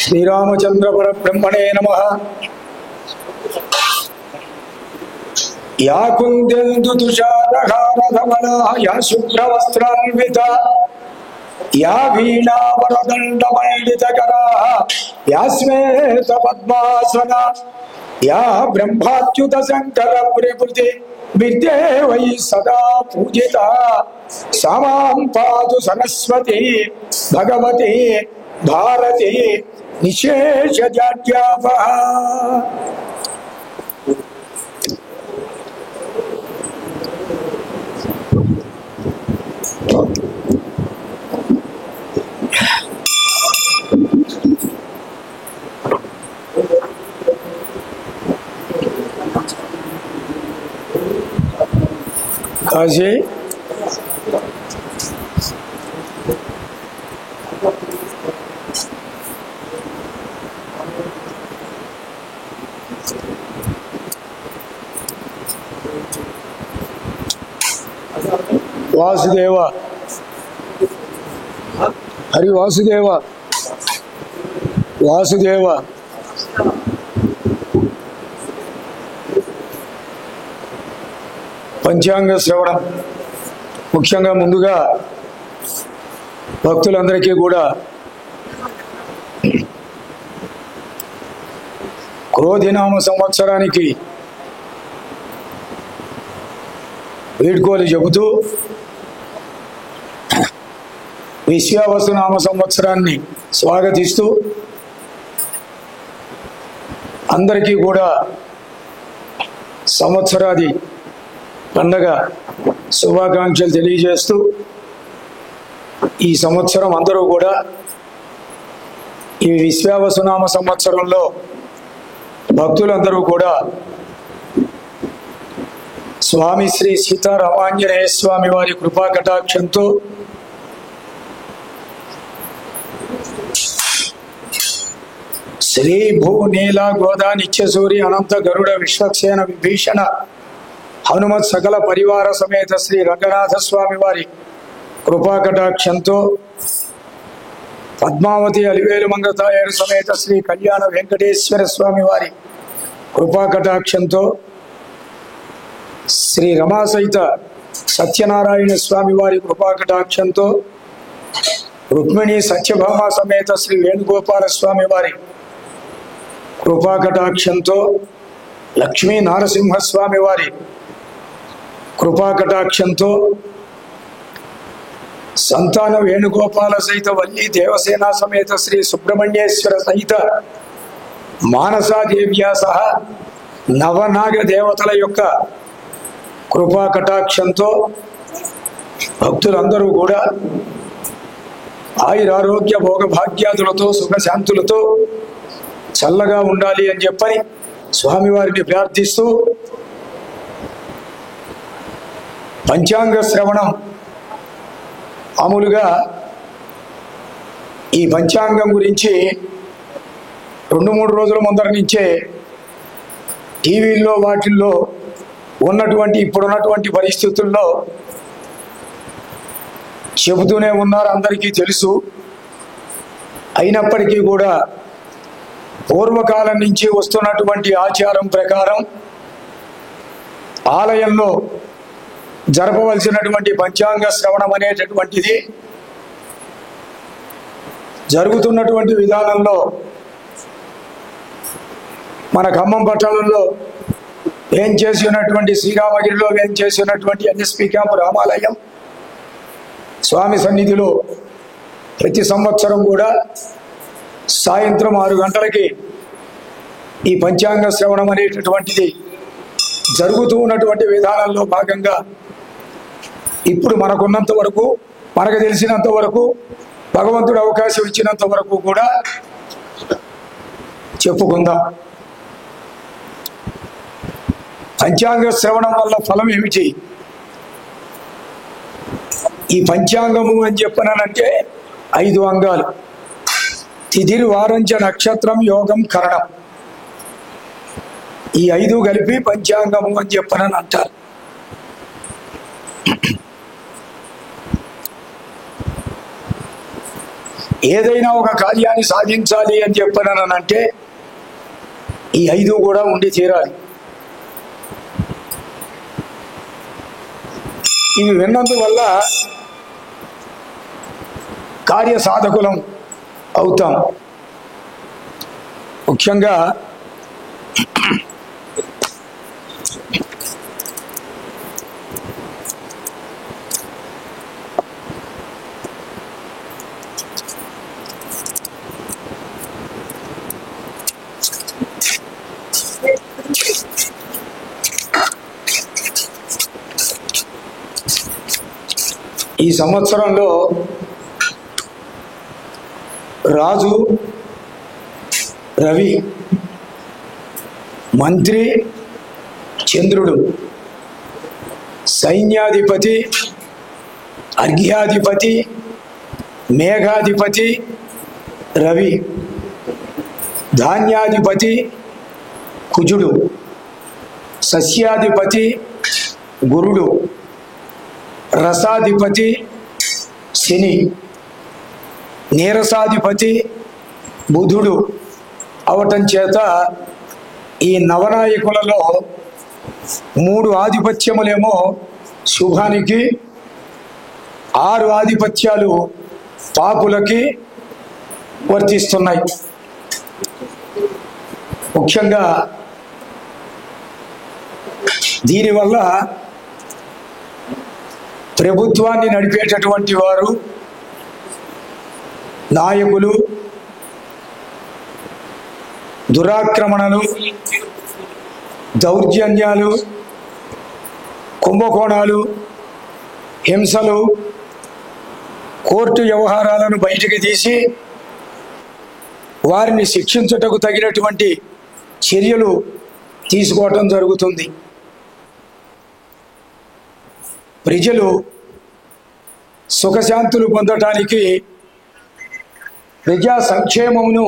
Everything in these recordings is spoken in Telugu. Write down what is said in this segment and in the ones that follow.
శ్రీరామచంద్ర పరబ్రహ్మణే నమః. యా కుందేందు తుషారహారధవళా యా శుభ్రవస్త్రాన్విత యా వీణావరదండమండితకరా యా శ్వేత పద్మాసన యా బ్రహ్మాచ్యుత శంకర ప్రకృతి విద్యేవై సదా పూజిత సామాం పాదు సరస్వతి భగవతి భారతి నిశేష జాడ్యాపహ. కాశీ వాసుదేవ హరి వాసుదేవ వాసుదేవ. పంచాంగ శ్రవణం ముఖ్యంగా ముందుగా భక్తులందరికీ కూడా క్రోధినామ సంవత్సరానికి వీడ్కోలు చెబుతూ విశ్వావసునామ సంవత్సరాన్ని స్వాగతిస్తూ అందరికీ కూడా సంవత్సరాది పండగ శుభాకాంక్షలు తెలియజేస్తూ ఈ సంవత్సరం అందరూ కూడా ఈ విశ్వావసునామ సంవత్సరంలో భక్తులందరూ కూడా స్వామి శ్రీ సీతారామాంజనేయ స్వామి వారి కృపా కటాక్షంతో శ్రీ భూ నీల గోదా నిత్యసూరి అనంత గరుడ విశ్వక్సేన విభీషణ హనుమత్ సకల పరివార సమేత శ్రీ రంగనాథ స్వామి వారి కృపా కటాక్షంతో పద్మావతి అలివేలు మంగతాయరు సమేత శ్రీ కళ్యాణ వెంకటేశ్వర స్వామి వారి కృపా కటాక్షంతో శ్రీ రమా సహిత సత్యనారాయణ స్వామి వారి కృపా కటాక్షంతో రుక్మిణి సత్యభామ సమేత శ్రీ వేణుగోపాల స్వామి వారి కృపా కటాక్షంతో లక్ష్మీ నారసింహస్వామి వారి కృపా కటాక్షంతో సంతాన వేణుగోపాల సహిత వల్లి దేవసేన సమేత శ్రీ సుబ్రహ్మణ్యేశ్వర సహిత మానసాదేవ్యా సహా నవనాగ దేవతల యొక్క కృపా కటాక్షంతో భక్తులందరూ కూడా ఆయురారోగ్య భోగభాగ్యాదులతో సుఖశాంతులతో చల్లగా ఉండాలి అని చెప్పని స్వామివారిని ప్రార్థిస్తూ పంచాంగ శ్రవణం మామూలుగా ఈ పంచాంగం గురించి 2-3 రోజుల ముందర నుంచే టీవీల్లో వాటిల్లో ఇప్పుడున్నటువంటి పరిస్థితుల్లో చెబుతూనే ఉన్నారు, అందరికీ తెలుసు. అయినప్పటికీ కూడా పూర్వకాలం నుంచి వస్తున్నటువంటి ఆచారం ప్రకారం ఆలయంలో జరపవలసినటువంటి పంచాంగ శ్రవణం అనేటటువంటిది జరుగుతున్నటువంటి విధానంలో మన ఖమ్మం పట్టణంలో ఏం చేసినటువంటి శ్రీరామగిరిలో ఏం చేసినటువంటి ఎన్ఎస్పి క్యాంప్ రామాలయం స్వామి సన్నిధిలో ప్రతి సంవత్సరం కూడా సాయంత్రం 6 గంటలకి ఈ పంచాంగ శ్రవణం అనేటటువంటిది జరుగుతూ ఉన్నటువంటి విధానంలో భాగంగా ఇప్పుడు మనకున్నంత వరకు, మనకు తెలిసినంత వరకు, భగవంతుడు అవకాశం ఇచ్చినంత వరకు కూడా చెప్పుకుందాం. పంచాంగ శ్రవణం వల్ల ఫలం ఏమిటి? ఈ పంచాంగము అని చెప్పనంటే 5 అంగాలు: తిథిర్ వారంచ నక్షత్రం యోగం కరణం. ఈ 5 కలిపి పంచాంగము అని చెప్పనని అంటారు. ఏదైనా ఒక కార్యాన్ని సాధించాలి అని చెప్పానంటే ఈ 5 కూడా ఉండి తీరాలి. ఇవి విన్నందువల్ల కార్యసాధకులం అవుతాం. ముఖ్యంగా ఈ సంవత్సరంలో రాజు రవి, మంత్రి చంద్రుడు, సైన్యాధిపతి అర్ఘ్యాధిపతి మేఘాధిపతి రవి, ధాన్యాధిపతి కుజుడు, సస్యాధిపతి గురుడు, రసాధిపతి శని, నీరసాధిపతి బుధుడు అవటం చేత ఈ నవనాయకులలో 3 ఆధిపత్యములేమో శుభానికి, 6 ఆధిపత్యాలు పాపులకి వర్తిస్తున్నాయి. ముఖ్యంగా దీనివల్ల ప్రభుత్వాన్ని నడిపేటటువంటి వారు, నాయకులు, దురాక్రమణలు, దౌర్జన్యాలు, కుంభకోణాలు, హింసలు, కోర్టు వ్యవహారాలను బయటికి తీసి వారిని శిక్షించుటకు తగినటువంటి చర్యలు తీసుకోవటం జరుగుతుంది. ప్రజలు సుఖశాంతులు పొందటానికి ప్రజా సంక్షేమమును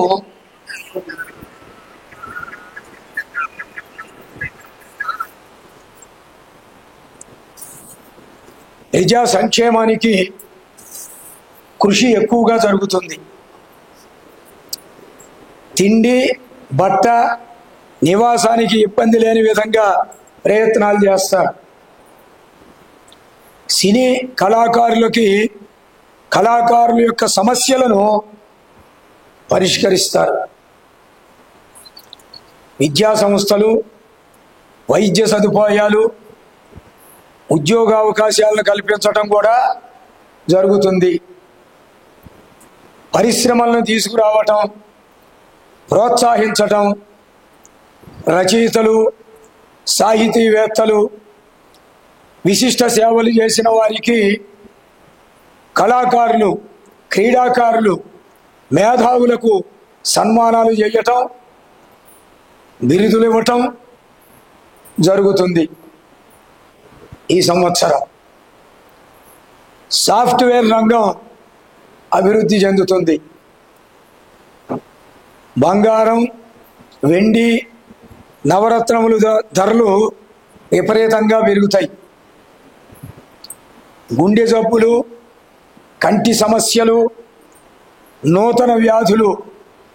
ప్రజా సంక్షేమానికి కృషి ఎక్కువగా జరుగుతుంది. తిండి, బట్ట, నివాసానికి ఇబ్బంది లేని విధంగా ప్రయత్నాలు చేస్తారు. సినీ కళాకారుల యొక్క సమస్యలను పరిష్కరిస్తారు. విద్యా సంస్థలు, వైద్య సదుపాయాలు, ఉద్యోగ అవకాశాలను కల్పించటం కూడా జరుగుతుంది. పరిశ్రమలను తీసుకురావటం, ప్రోత్సహించటం, రచయితలు, సాహితీవేత్తలు, విశిష్ట సేవలు చేసిన వారికి కళాకారులు, క్రీడాకారులు, మేధావులకు సన్మానాలు చేయటం, బిరుదులు ఇవ్వటం జరుగుతుంది. ఈ సంవత్సరం సాఫ్ట్వేర్ రంగం అభివృద్ధి చెందుతుంది. బంగారం, వెండి, నవరత్నములు ధరలు విపరీతంగా పెరుగుతాయి. గుండె జబ్బులు, కంటి సమస్యలు, నూతన వ్యాధులు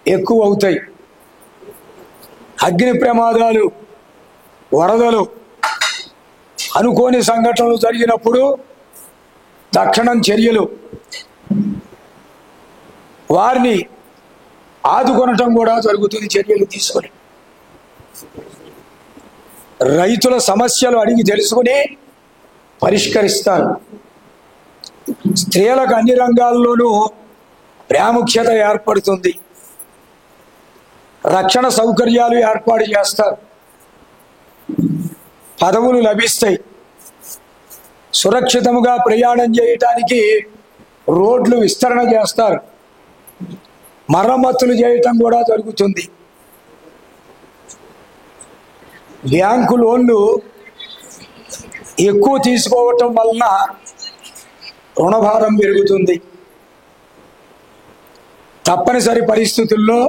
ఎక్కువ అవుతాయి. అగ్ని ప్రమాదాలు, వరదలు, అనుకోని సంఘటనలు జరిగినప్పుడు తక్షణం చర్యలు, వారిని ఆదుకొనటం కూడా జరుగుతుంది. చర్యలు తీసుకొని రైతుల సమస్యలు అడిగి తెలుసుకుని పరిష్కరిస్తారు. స్త్రీలకు అన్ని రంగాల్లోనూ ప్రాముఖ్యత ఏర్పడుతుంది. రక్షణ సౌకర్యాలు ఏర్పాటు చేస్తారు. పదవులు లభిస్తాయి. సురక్షితంగా ప్రయాణం చేయటానికి రోడ్లు విస్తరణ చేస్తారు. మరమ్మతులు చేయటం కూడా జరుగుతుంది. బ్యాంకు లోన్లు ఎక్కువ తీసుకోవటం వలన రుణభారం పెరుగుతుంది. తప్పనిసరి పరిస్థితుల్లో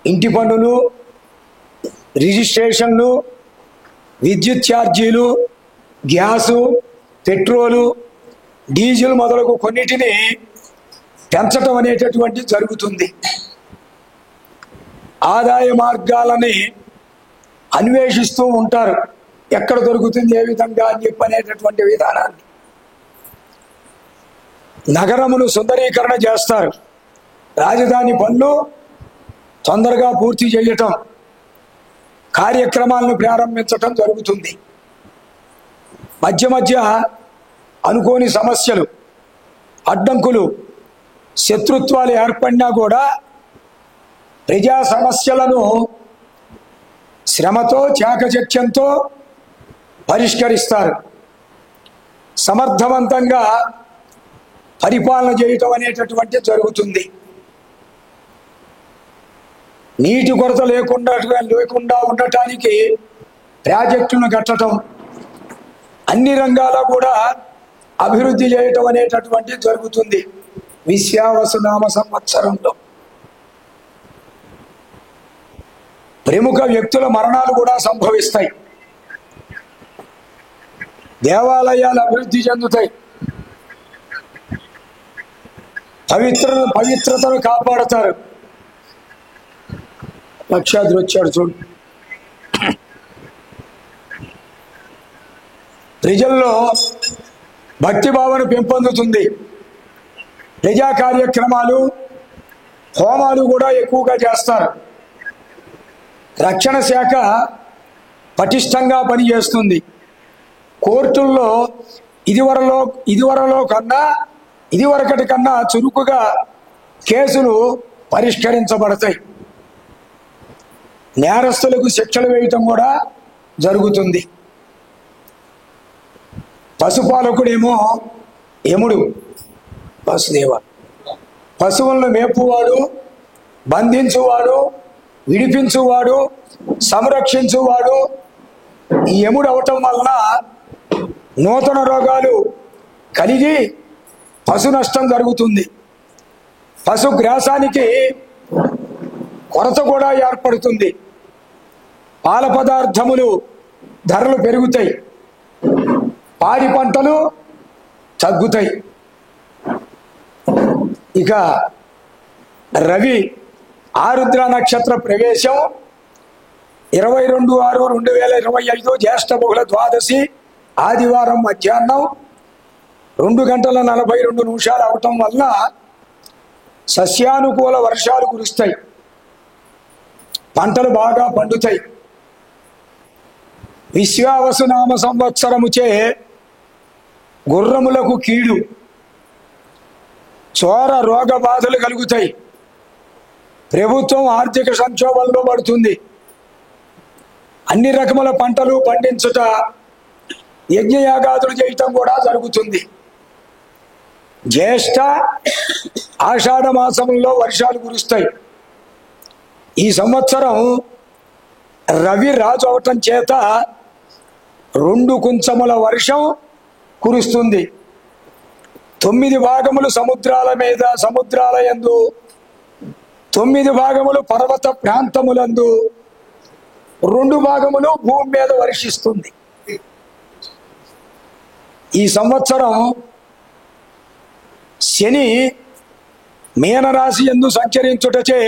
ఇంటి పన్నులు, రిజిస్ట్రేషన్లు, విద్యుత్ ఛార్జీలు, గ్యాసు, పెట్రోలు, డీజిల్ మొదలగు కొన్నిటిని పెంచటం అనేటటువంటిది జరుగుతుంది. ఆదాయ మార్గాలని అన్వేషిస్తూ ఉంటారు, ఎక్కడ దొరుకుతుంది, ఏ విధంగా అని చెప్పనేటటువంటి విధానాన్ని. నగరమును సుందరీకరణ చేస్తారు, రాజధాని పనులు తొందరగా పూర్తి చేయటం, కార్యక్రమాలను ప్రారంభించటం జరుగుతుంది. మధ్య మధ్య అనుకోని సమస్యలు, అడ్డంకులు, శత్రుత్వాలు ఏర్పడినా కూడా ప్రజా సమస్యలను శ్రమతో, చాకచక్యంతో పరిష్కరిస్తారు. సమర్థవంతంగా పరిపాలన చేయటం అనేటటువంటి జరుగుతుంది. నీటి కొరత లేకుండా ఉండటానికి ప్రాజెక్టులను కట్టడం, అన్ని రంగాల్లో కూడా అభివృద్ధి చేయటం అనేటటువంటి జరుగుతుంది. విశ్వావసునామ సంవత్సరంలో ప్రముఖ వ్యక్తుల మరణాలు కూడా సంభవిస్తాయి. దేవాలయాలు అభివృద్ధి చెందుతాయి. పవిత్రతను కాపాడతారు. లక్షాద్రి వచ్చాడు చూడు. ప్రజల్లో భక్తి భావన పెంపొందుతుంది. ప్రజా కార్యక్రమాలు, హోమాలు కూడా ఎక్కువగా చేస్తారు. రక్షణ శాఖ పటిష్టంగా పనిచేస్తుంది. కోర్టుల్లో ఇదివరకటి కన్నా చురుకుగా కేసులు పరిష్కరించబడతాయి. నేరస్తులకు శిక్షలు వేయటం కూడా జరుగుతుంది. పశుపాలకుడేమో యముడు, వసుదేవ. పశువులను మేపువాడు, బంధించువాడు, విడిపించువాడు, సంరక్షించువాడు ఈ యముడు అవటం వలన నూతన రోగాలు కలిగి పశు నష్టం జరుగుతుంది. పశుగ్రాసానికి కొరత కూడా ఏర్పడుతుంది. పాల పదార్థములు ధరలు పెరుగుతాయి, పాడి పంటలు తగ్గుతాయి. ఇక రవి ఆరుద్ర నక్షత్ర ప్రవేశం 22/6/2025 జ్యేష్ఠ బహుళ ద్వాదశి ఆదివారం మధ్యాహ్నం 2:42 అవటం వల్ల సస్యానుకూల వర్షాలు కురుస్తాయి, పంటలు బాగా పండుతాయి. విశ్వావసునామ సంవత్సరముచే గుర్రములకు కీడు, చోర రోగ బాధలు కలుగుతాయి. ప్రభుత్వం ఆర్థిక సంక్షోభంలో పడుతుంది. అన్ని రకముల పంటలు పండించుట, యజ్ఞయాగాదులు చేయటం కూడా జరుగుతుంది. జ్యేష్ఠ ఆషాఢ మాసంలో వర్షాలు కురుస్తాయి. ఈ సంవత్సరం రవి రాజు అవటం చేత 2 కుంచముల వర్షం కురుస్తుంది. 9 భాగములు సముద్రాల యందు, 9 భాగములు పర్వత ప్రాంతములందు, 2 భాగములు భూమి మీద వర్షిస్తుంది. ఈ సంవత్సరం శని మీనరాశి యందు సంచరించుటచే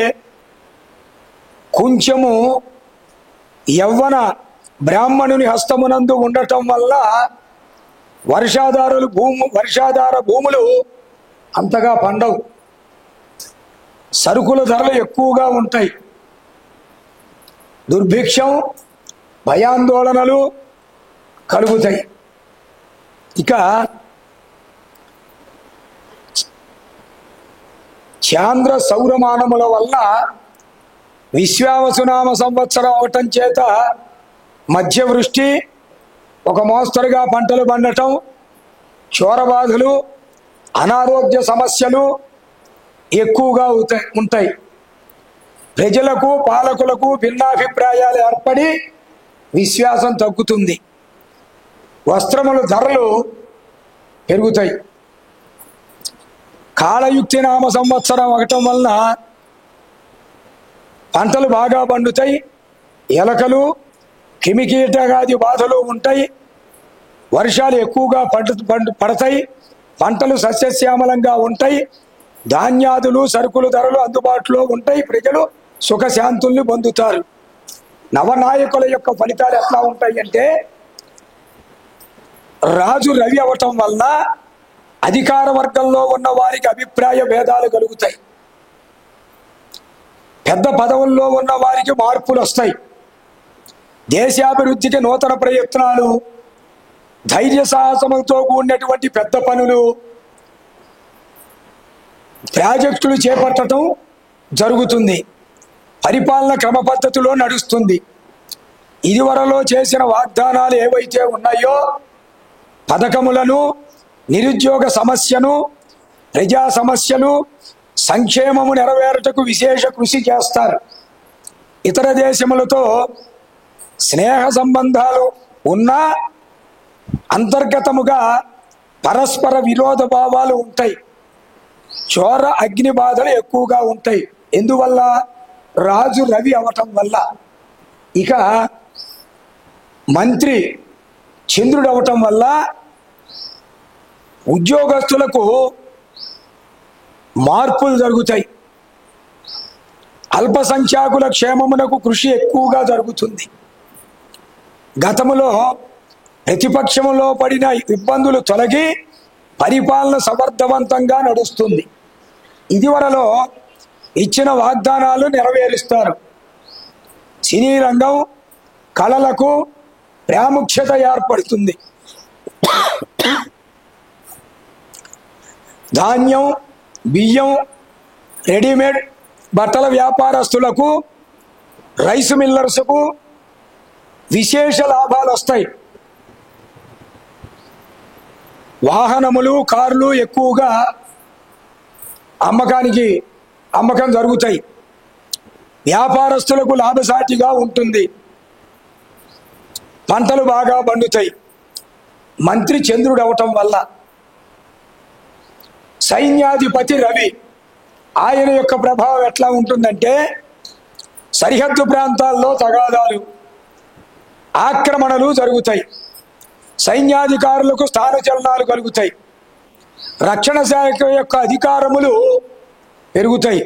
కొంచెము యవ్వన బ్రాహ్మణుని హస్తమునందు ఉండటం వల్ల వర్షాధార భూములు అంతగా పండవు. సరుకుల ధరలు ఎక్కువగా ఉంటాయి. దుర్భిక్షం, భయాందోళనలు కలుగుతాయి. ఇక చాంద్ర సౌరమానముల వల్ల విశ్వావసునామ సంవత్సరం అవటం చేత మధ్య వృష్టి, ఒక మోస్తరుగా పంటలు పండటం, చోరబాధలు, అనారోగ్య సమస్యలు ఎక్కువగా ఉంటాయి. ప్రజలకు, పాలకులకు భిన్నాభిప్రాయాలు ఏర్పడి విశ్వాసం తగ్గుతుంది. వస్త్రముల ధరలు పెరుగుతాయి. కాళయుక్తి నామ సంవత్సరం అవటం వలన పంటలు బాగా పండుతాయి. ఎలకలు, క్రిమికీటకాది బాధలు ఉంటాయి. వర్షాలు ఎక్కువగా పడతాయి, పంటలు సస్యశ్యామలంగా ఉంటాయి, ధాన్యాదులు సరుకులు ధరలు అందుబాటులో ఉంటాయి, ప్రజలు సుఖశాంతుల్ని పొందుతారు. నవనాయకుల యొక్క ఫలితాలు ఎట్లా ఉంటాయి అంటే, రాజు రవి అవటం వల్ల అధికార వర్గంలో ఉన్న వారికి అభిప్రాయ భేదాలు కలుగుతాయి, పెద్ద పదవుల్లో ఉన్న వారికి మార్పులు వస్తాయి, దేశాభివృద్ధికి నూతన ప్రయత్నాలు, ధైర్య సాహసములతో కూడినటువంటి పెద్ద పనులు, ప్రాజెక్టులు చేపట్టడం జరుగుతుంది, పరిపాలన క్రమ పద్ధతిలో నడుస్తుంది. ఇదివరలో చేసిన వాగ్దానాలు ఏవైతే ఉన్నాయో పథకములను, నిరుద్యోగ సమస్యను, ప్రజా సమస్యలు, సంక్షేమము నెరవేరుటకు విశేష కృషి చేస్తారు. ఇతర దేశములతో స్నేహ సంబంధాలు ఉన్నా అంతర్గతముగా పరస్పర విరోధ భావాలు ఉంటాయి, చోర అగ్ని బాధలు ఎక్కువగా ఉంటాయి. ఎందువల్ల? రాజు రవి అవటం వల్ల. ఇక మంత్రి చంద్రుడు అవటం వల్ల ఉద్యోగస్తులకు మార్పులు జరుగుతాయి, అల్పసంఖ్యాకుల క్షేమమునకు కృషి ఎక్కువగా జరుగుతుంది. గతములో ప్రతిపక్షములో పడిన ఇబ్బందులు తొలగి పరిపాలన సమర్థవంతంగా నడుస్తుంది. ఇదివరలో ఇచ్చిన వాగ్దానాలు నెరవేరుస్తారు. సినీ రంగం, కళలకు ప్రాముఖ్యత ఏర్పడుతుంది. ధాన్యం, బియ్యం, రెడీమేడ్ బట్టల వ్యాపారస్తులకు, రైస్ మిల్లర్స్కు విశేష లాభాలు వస్తాయి. వాహనములు, కార్లు ఎక్కువగా అమ్మకం జరుగుతాయి, వ్యాపారస్తులకు లాభసాటిగా ఉంటుంది, పంటలు బాగా పండుతాయి. మంత్రి చంద్రుడు అవటం వల్ల. సైన్యాధిపతి రవి, ఆయన యొక్క ప్రభావం ఎట్లా ఉంటుందంటే, సరిహద్దు ప్రాంతాల్లో తగాదాలు, ఆక్రమణలు జరుగుతాయి, సైన్యాధికారులకు స్థానచలనాలు కలుగుతాయి, రక్షణ శాఖ యొక్క అధికారములు పెరుగుతాయి,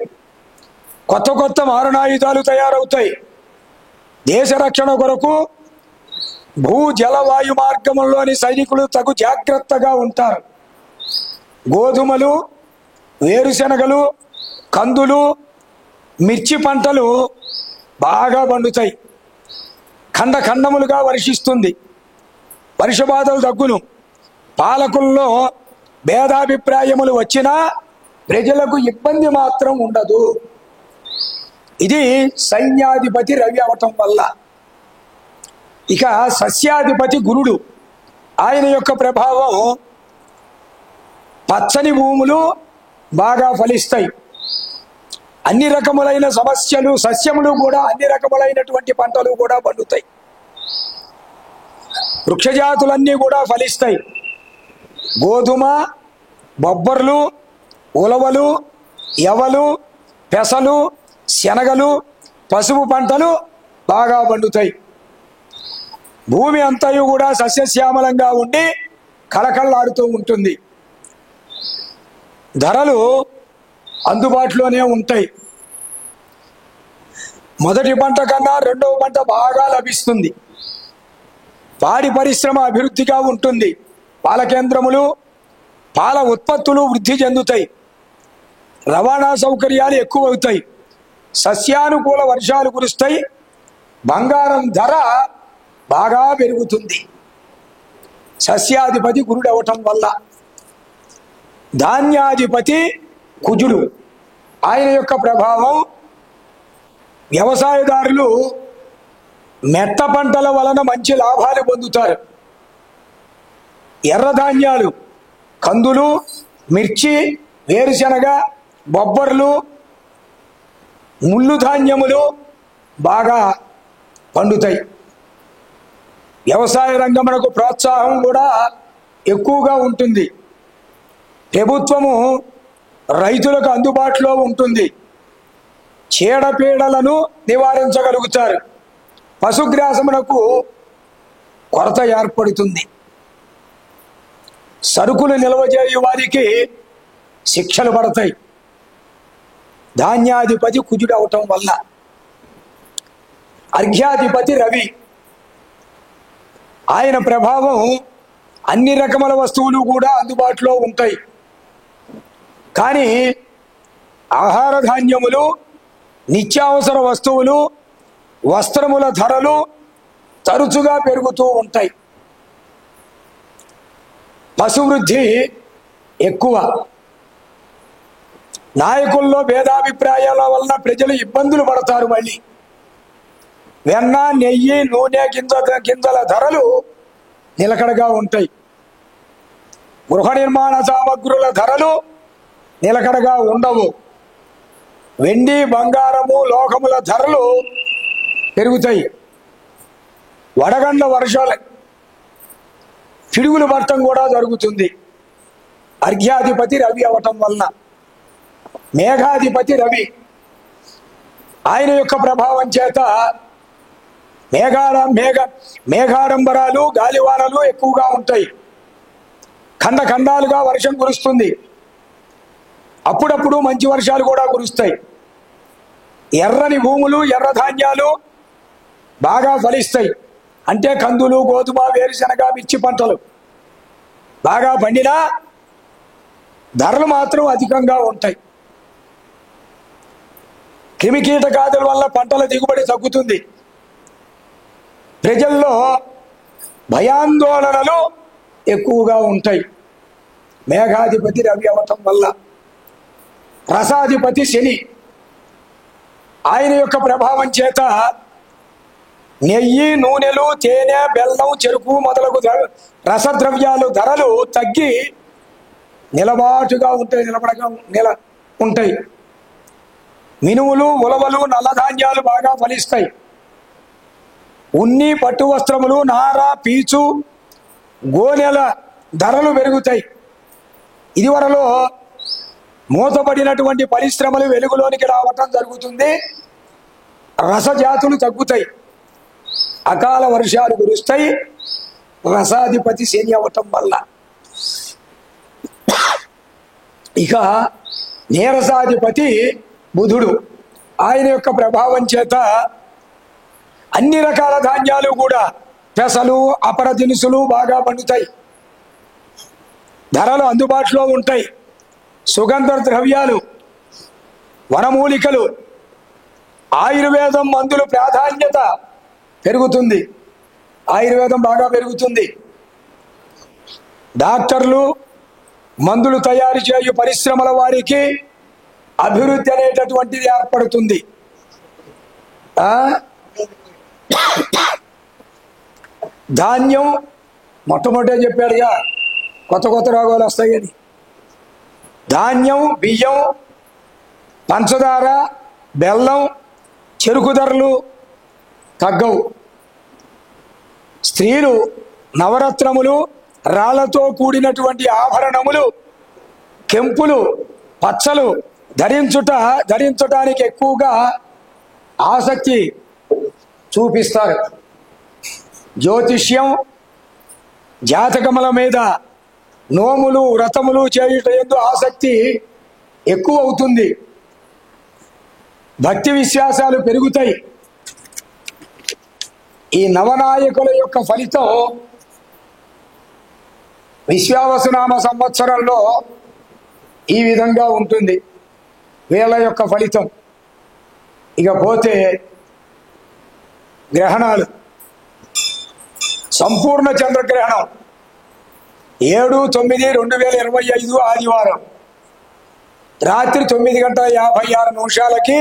కొత్త కొత్త మారణాయుధాలు తయారవుతాయి, దేశ రక్షణ కొరకు భూ జలవాయు మార్గంలోని సైనికులు తగు జాగ్రత్తగా ఉంటారు. గోధుమలు, వేరుశనగలు, కందులు, మిర్చి పంటలు బాగా పండుతాయి, ఖండములుగా వర్షిస్తుంది, వర్షపాతాలు తగ్గును. పాలకుల్లో భేదాభిప్రాయములు వచ్చినా ప్రజలకు ఇబ్బంది మాత్రం ఉండదు. ఇది సైన్యాధిపతి రవి అవటం వల్ల. ఇక సస్యాధిపతి గురుడు, ఆయన యొక్క ప్రభావం పచ్చని భూములు బాగా ఫలిస్తాయి, అన్ని రకములైన సస్యములు కూడా, అన్ని రకములైనటువంటి పంటలు కూడా పండుతాయి, వృక్షజాతులన్నీ కూడా ఫలిస్తాయి. గోధుమ, బొబ్బర్లు, ఉలవలు, యవలు, పెసలు, శనగలు, పసుపు పంటలు బాగా పండుతాయి. భూమి అంతయు కూడా సస్యశ్యామలంగా ఉండి కళకళలాడుతూ ఉంటుంది, ధరలు అందుబాటులోనే ఉంటాయి. మొదటి పంట కన్నా రెండవ పంట బాగా లభిస్తుంది, పాడి పరిశ్రమ అభివృద్ధిగా ఉంటుంది, పాల కేంద్రములు, పాల ఉత్పత్తులు వృద్ధి చెందుతాయి, రవాణా సౌకర్యాలు ఎక్కువ అవుతాయి, సస్యానుకూల వర్షాలు కురుస్తాయి, బంగారం ధర బాగా పెరుగుతుంది. సస్యాధిపతి గురుడు అవటం వల్ల. ధాన్యాధిపతి కుజుడు, ఆయన యొక్క ప్రభావం వ్యవసాయదారులు మెట్ట పంటల వలన మంచి లాభాలు పొందుతారు. ఎర్రధాన్యాలు, కందులు, మిర్చి, వేరుశనగ, బొబ్బర్లు, ముళ్ళు ధాన్యములు బాగా పండుతాయి. వ్యవసాయ రంగమునకు ప్రోత్సాహం కూడా ఎక్కువగా ఉంటుంది. ప్రభుత్వము రైతులకు అందుబాటులో ఉంటుంది, చీడపీడలను నివారించగలుగుతారు, పశుగ్రాసమునకు కొరత ఏర్పడుతుంది. సరుకులు నిల్వ చేయు వారికి శిక్షలు పడతాయి. ధాన్యాధిపతి కుజుడు అవటం వల్ల. అర్ఘ్యాధిపతి రవి, ఆయన ప్రభావం అన్ని రకముల వస్తువులు కూడా అందుబాటులో ఉంటాయి. కానీ ఆహార ధాన్యములు, నిత్యావసర వస్తువులు, వస్త్రముల ధరలు తరచుగా పెరుగుతూ ఉంటాయి. పశువృద్ధి ఎక్కువ. నాయకుల్లో భేదాభిప్రాయాల వలన ప్రజలు ఇబ్బందులు పడతారు. మళ్ళీ వెన్న, నెయ్యి, నూనె గింజల ధరలు నిలకడగా ఉంటాయి. గృహ నిర్మాణ సామగ్రుల ధరలు నిలకడగా ఉండవు. వెండి, బంగారము, లోహముల ధరలు పెరుగుతాయి. వడగండ్ల వర్షాలు, పిడుగులు పడటం కూడా జరుగుతుంది. అర్ఘ్యాధిపతి రవి అవటం వలన. మేఘాధిపతి రవి, ఆయన యొక్క ప్రభావం చేత మేఘాడంబరాలు, గాలివానలు ఎక్కువగా ఉంటాయి. ఖండాలుగా వర్షం కురుస్తుంది. అప్పుడప్పుడు మంచి వర్షాలు కూడా కురుస్తాయి. ఎర్రని భూములు, ఎర్ర ధాన్యాలు బాగా ఫలిస్తాయి. అంటే కందులు, గోధుమ, వేరుశనగ, మిర్చి పంటలు బాగా పండినా ధరలు మాత్రం అధికంగా ఉంటాయి. క్రిమికీటకాదుల వల్ల పంటల దిగుబడి తగ్గుతుంది. ప్రజల్లో భయాందోళనలు ఎక్కువగా ఉంటాయి. మేఘాధిపతి రవి అవటం వల్ల. రసాధిపతి శని, ఆయన యొక్క ప్రభావం చేత నెయ్యి, నూనెలు, తేనె, బెల్లం, చెరుకు మొదలగు రసద్రవ్యాలు ధరలు తగ్గి నిలబాటుగా ఉంటాయి. మినుములు, ఉలవలు, నల్లధాన్యాలు బాగా ఫలిస్తాయి. ఉన్ని, పట్టు వస్త్రములు, నార, పీచు, గోనెల ధరలు పెరుగుతాయి. ఇదివరలో మూతపడినటువంటి పరిశ్రమలు వెలుగులోనికి రావటం జరుగుతుంది. రసజాతులు తగ్గుతాయి. అకాల వర్షాలు కురుస్తాయి. రసాధిపతి శని అవటం వల్ల. ఇక నీరసాధిపతి బుధుడు, ఆయన యొక్క ప్రభావం చేత అన్ని రకాల ధాన్యాలు కూడా, పెసలు, అపర దినుసులు బాగా పండుతాయి. ధరలు అందుబాటులో ఉంటాయి. సుగంధ ద్రవ్యాలు, వనమూలికలు, ఆయుర్వేదం మందులు ప్రాధాన్యత పెరుగుతుంది. ఆయుర్వేదం బాగా పెరుగుతుంది. డాక్టర్లు, మందులు తయారు చేయు పరిశ్రమల వారికి అభివృద్ధి అనేటటువంటిది ఏర్పడుతుంది. ధాన్యం మొట్టమొదటే చెప్పాడుగా కొత్త రోగాలు వస్తాయని. ధాన్యం, బియ్యం, పంచదార, బెల్లం, చెరుకు ధరలు తగ్గవు. స్త్రీలు నవరత్నములు, రాళ్లతో కూడినటువంటి ఆభరణములు, కెంపులు, పచ్చలు ధరించటానికి ఎక్కువగా ఆసక్తి చూపిస్తారు. జ్యోతిష్యం, జాతకముల మీద నోములు, వ్రతములు చేయుట యందు ఆసక్తి ఎక్కువ అవుతుంది. భక్తి విశ్వాసాలు పెరుగుతాయి. ఈ నవనాయకుల యొక్క ఫలితం విశ్వావసునామ సంవత్సరంలో ఈ విధంగా ఉంటుంది. వీళ్ళ యొక్క ఫలితం. ఇక పోతే గ్రహణాలు. సంపూర్ణ చంద్రగ్రహణం 7/9/2025 ఆదివారం రాత్రి 9:56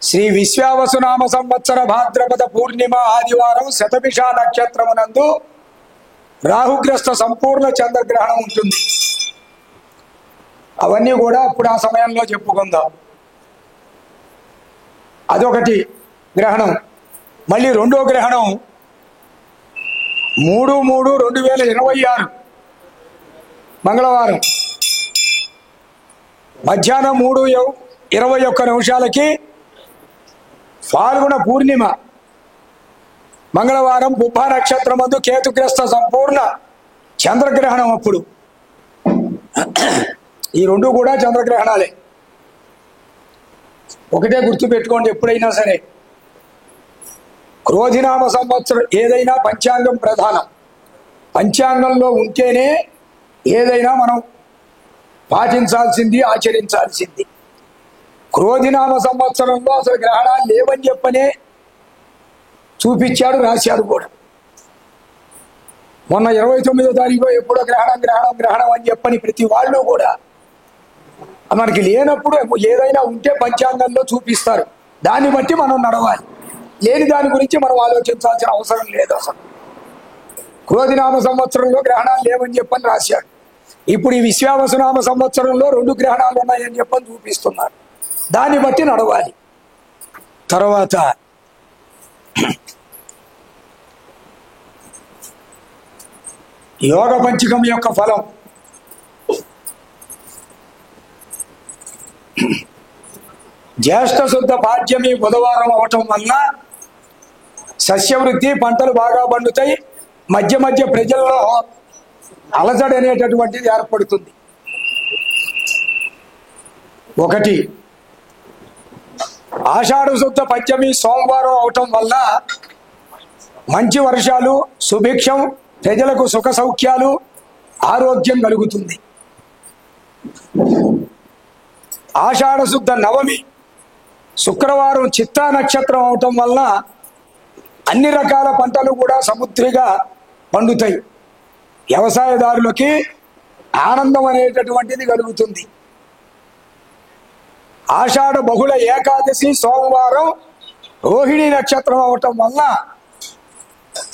శ్రీ విశ్వావసునామ సంవత్సర భాద్రపద పూర్ణిమ ఆదివారం శతభిష నక్షత్రమునందు రాహుగ్రస్త సంపూర్ణ చంద్రగ్రహణం ఉంటుంది. అవన్నీ కూడా అప్పుడు ఆ సమయంలో చెప్పుకుందాం. అదొకటి గ్రహణం. మళ్ళీ రెండో గ్రహణం 3/3/2026 మంగళవారం మధ్యాహ్నం 3:21 ఫాల్గుణ పూర్ణిమ మంగళవారం పుబ్బ నక్షత్రమందు కేతుగ్రస్త సంపూర్ణ చంద్రగ్రహణం అప్పుడు. ఈ రెండు కూడా చంద్రగ్రహణాలే. ఒకటే గుర్తుపెట్టుకోండి ఎప్పుడైనా సరే, క్రోధినామ సంవత్సరం ఏదైనా పంచాంగం ప్రధానం. పంచాంగంలో ఉంటేనే ఏదైనా మనం పాటించాల్సింది, ఆచరించాల్సింది. క్రోధినామ సంవత్సరంలో అసలు గ్రహణాలు లేవని చెప్పనే చూపించాడు, రాశాడు కూడా. మొన్న 29వ తారీఖు ఎప్పుడో గ్రహణం గ్రహణం గ్రహణం అని చెప్పని ప్రతి వాళ్ళు కూడా మనకి లేనప్పుడు ఏదైనా ఉంటే పంచాంగంలో చూపిస్తారు, దాన్ని బట్టి మనం నడవాలి. లేని దాని గురించి మనం ఆలోచించాల్సిన అవసరం లేదు. అసలు క్రోధినామ సంవత్సరంలో గ్రహణాలు లేవని చెప్పని రాశాడు. ఇప్పుడు ఈ విశ్వావసునామ సంవత్సరంలో 2 గ్రహణాలు ఉన్నాయని చెప్పని చూపిస్తున్నారు, దాన్ని బట్టి నడవాలి. తర్వాత యోగ పంచకం యొక్క ఫలం. జ్యేష్ఠ శుద్ధ పాడ్యమి బుధవారం అవటం వల్ల సస్యవృద్ధి, పంటలు బాగా పండుతాయి. మధ్య మధ్య ప్రజల్లో అలజడి అనేటటువంటిది ఏర్పడుతుంది. ఒకటి, ఆషాఢ శుద్ధ పంచమి సోమవారం అవటం వల్ల మంచి వర్షాలు, సుభిక్షం, ప్రజలకు సుఖ సౌఖ్యాలు, ఆరోగ్యం కలుగుతుంది. ఆషాఢ శుద్ధ నవమి శుక్రవారం చిత్తా నక్షత్రం అవటం వల్ల అన్ని రకాల పంటలు కూడా సముద్రిగా పండుతాయి. వ్యవసాయదారులకి ఆనందం అనేటటువంటిది కలుగుతుంది. ఆషాఢ బహుళ ఏకాదశి సోమవారం రోహిణి నక్షత్రం అవటం వల్ల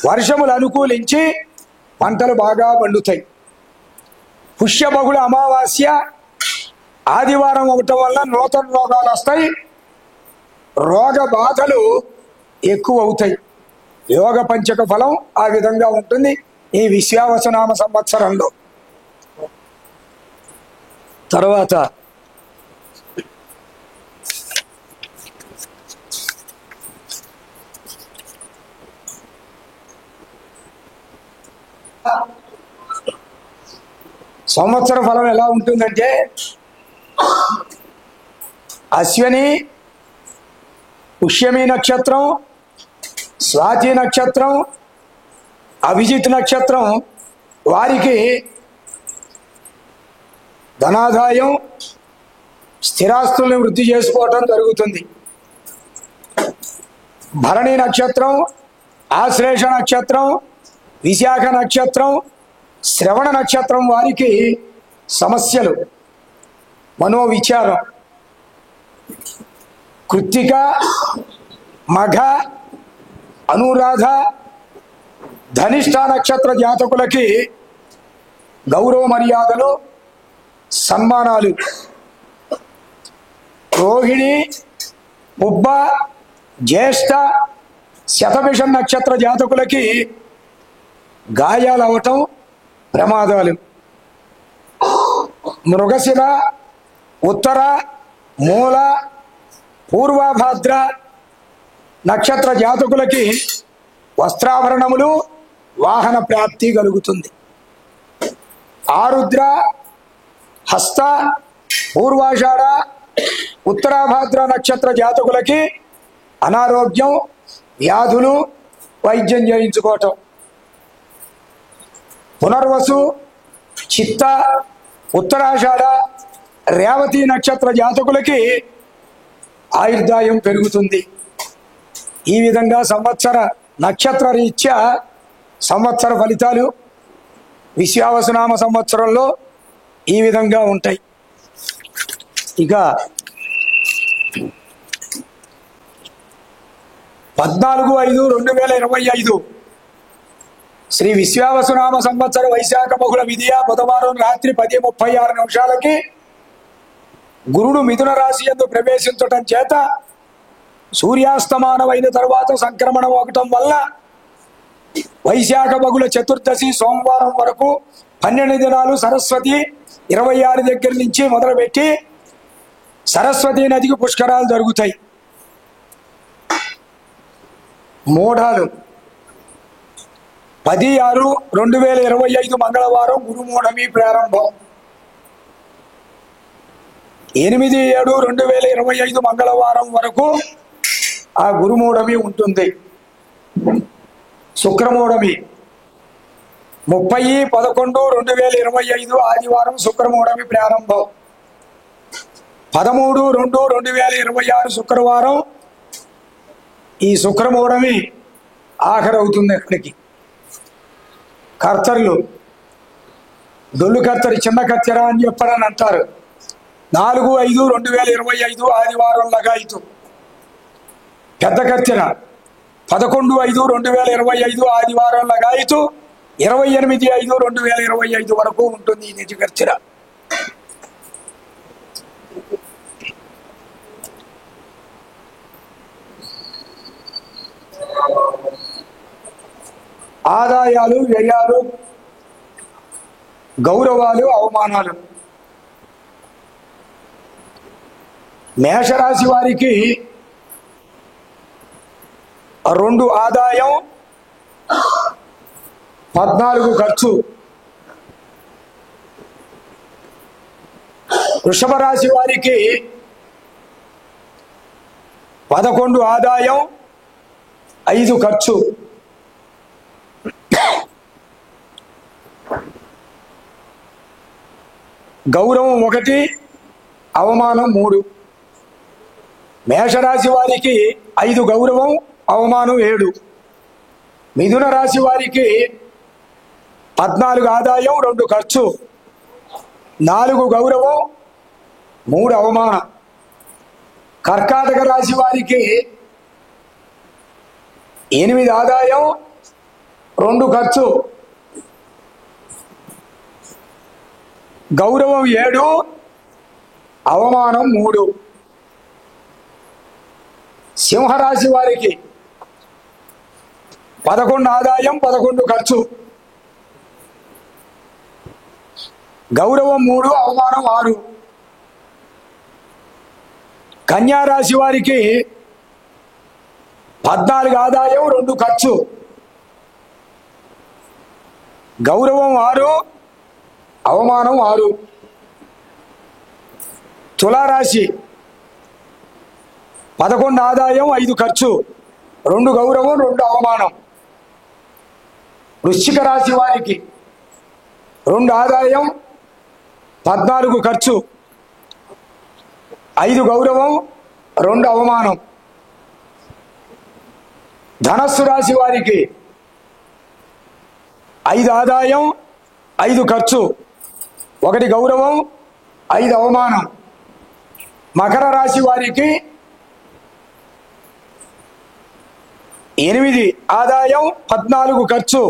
వర్షములు అనుకూలించి పంటలు బాగా పండుతాయి. పుష్య బహుళ అమావాస్య ఆదివారం అవటం వల్ల నూతన రోగాలు వస్తాయి, రోగ బాధలు ఎక్కువ అవుతాయి. యోగ పంచక ఫలం ఆ విధంగా ఉంటుంది ఈ విశ్వావసునామ సంవత్సరంలో. తర్వాత సంవత్సర ఫలం ఎలా ఉంటుందంటే, అశ్విని పుష్యమి నక్షత్రం, స్వాతి నక్షత్రం, అభిజిత్ నక్షత్రం వారికి ధనాదాయం, స్థిరాస్తుల్ని వృద్ధి చేసుకోవటం జరుగుతుంది. భరణి నక్షత్రం, ఆశ్లేష నక్షత్రం, విశాఖ నక్షత్రం, శ్రవణ నక్షత్రం వారికి సమస్యలు, మనోవిచారం. కృత్తిక, మఘ, అనురాధ, ధనిష్ట నక్షత్ర జాతకులకి గౌరవ మర్యాదలు, సన్మానాలు. రోహిణి, పుబ్బ, జ్యేష్ఠ, శతభిషం నక్షత్ర జాతకులకి గాయాలు అవటం, ప్రమాదాలు. మృగశిర, ఉత్తర, మూల, పూర్వభాద్ర నక్షత్ర జాతకులకి వస్త్రాభరణములు, వాహన ప్రాప్తి కలుగుతుంది. ఆరుద్ర, హస్త, పూర్వాషాఢ, ఉత్తరాభాద్ర నక్షత్ర జాతకులకి అనారోగ్యం, వ్యాధులు, వైద్యం చేయించుకోవటం. పునర్వసు, చిత్త, ఉత్తరాషాఢ, రేవతి నక్షత్ర జాతకులకి ఆయుర్దాయం పెరుగుతుంది. ఈ విధంగా సంవత్సర నక్షత్ర రీత్యా సంవత్సర ఫలితాలు విశ్వావసునామ సంవత్సరంలో ఈ విధంగా ఉంటాయి. ఇక 14/5/2025 శ్రీ విశ్వావసునామ సంవత్సర వైశాఖ బహుళ విధియ బుధవారం రాత్రి 10:36 గురుడు మిథున రాశి యందు ప్రవేశించటం చేత సూర్యాస్తమానమైన తరువాత సంక్రమణం అవటం వల్ల వైశాఖ బహుళ చతుర్దశి సోమవారం వరకు 12 దినాలు సరస్వతి 26 దగ్గర నుంచి మొదలుపెట్టి సరస్వతి నదికి పుష్కరాలు జరుగుతాయి. మూఢాలు 10/6/2025 మంగళవారం గురుమూఢమి ప్రారంభం. 8/7/2025 మంగళవారం వరకు ఆ గురుమూఢమి ఉంటుంది. శుక్రమూఢమి 30/11/2025 ఆదివారం శుక్రమూఢమి ప్రారంభం. 13/2/2026 శుక్రవారం ఈ శుక్రమూఢమి ఆఖరవుతుంది. ఎక్కడికి కర్తరులు డొల్లు కర్తరి చిన్న కత్తెర అని చెప్పారని అంటారు. 4/5/2025 ఆదివారం లగాయితు. పెద్ద కత్తెర 11/5/2025 ఆదివారం లగాయితు. 28/5/2025 వరకు ఉంటుంది ఈ నిజ కత్తెర. ఆదాయాలు, వ్యయాలు, గౌరవాలు, అవమానాలు. మేషరాశి వారికి 2 ఆదాయం, 14 ఖర్చు. వృషభ రాశి వారికి 11 ఆదాయం, 5 ఖర్చు. గౌరవం 1, అవమానం 3. మేషరాశి వారికి 5 గౌరవం, అవమానం 7. మిథున రాశి వారికి 14 ఆదాయం, 2 ఖర్చు, 4 గౌరవం, 3 అవమానం. కర్కాటక రాశి వారికి 8 ఆదాయం, 2 ఖర్చు, గౌరవం 7, అవమానం 3. సింహరాశి వారికి 11 ఆదాయం, 11 ఖర్చు, గౌరవం 3, అవమానం 6. కన్యా రాశి వారికి 14 ఆదాయం, 2 ఖర్చు, గౌరవం 6, అవమానం 6. తులారాశి 11 ఆదాయం, 5 ఖర్చు, 2 గౌరవం, 2 అవమానం. వృశ్చిక రాశి వారికి 2 ఆదాయం, 14 ఖర్చు, 5 గౌరవం, 2 అవమానం. ధనస్సు రాశి వారికి 5 ఆదాయం, 5 ఖర్చు, 1 గౌరవం, 5 అవమానం. మకర రాశి వారికి 8 ఆదాయం, 14 ఖర్చు,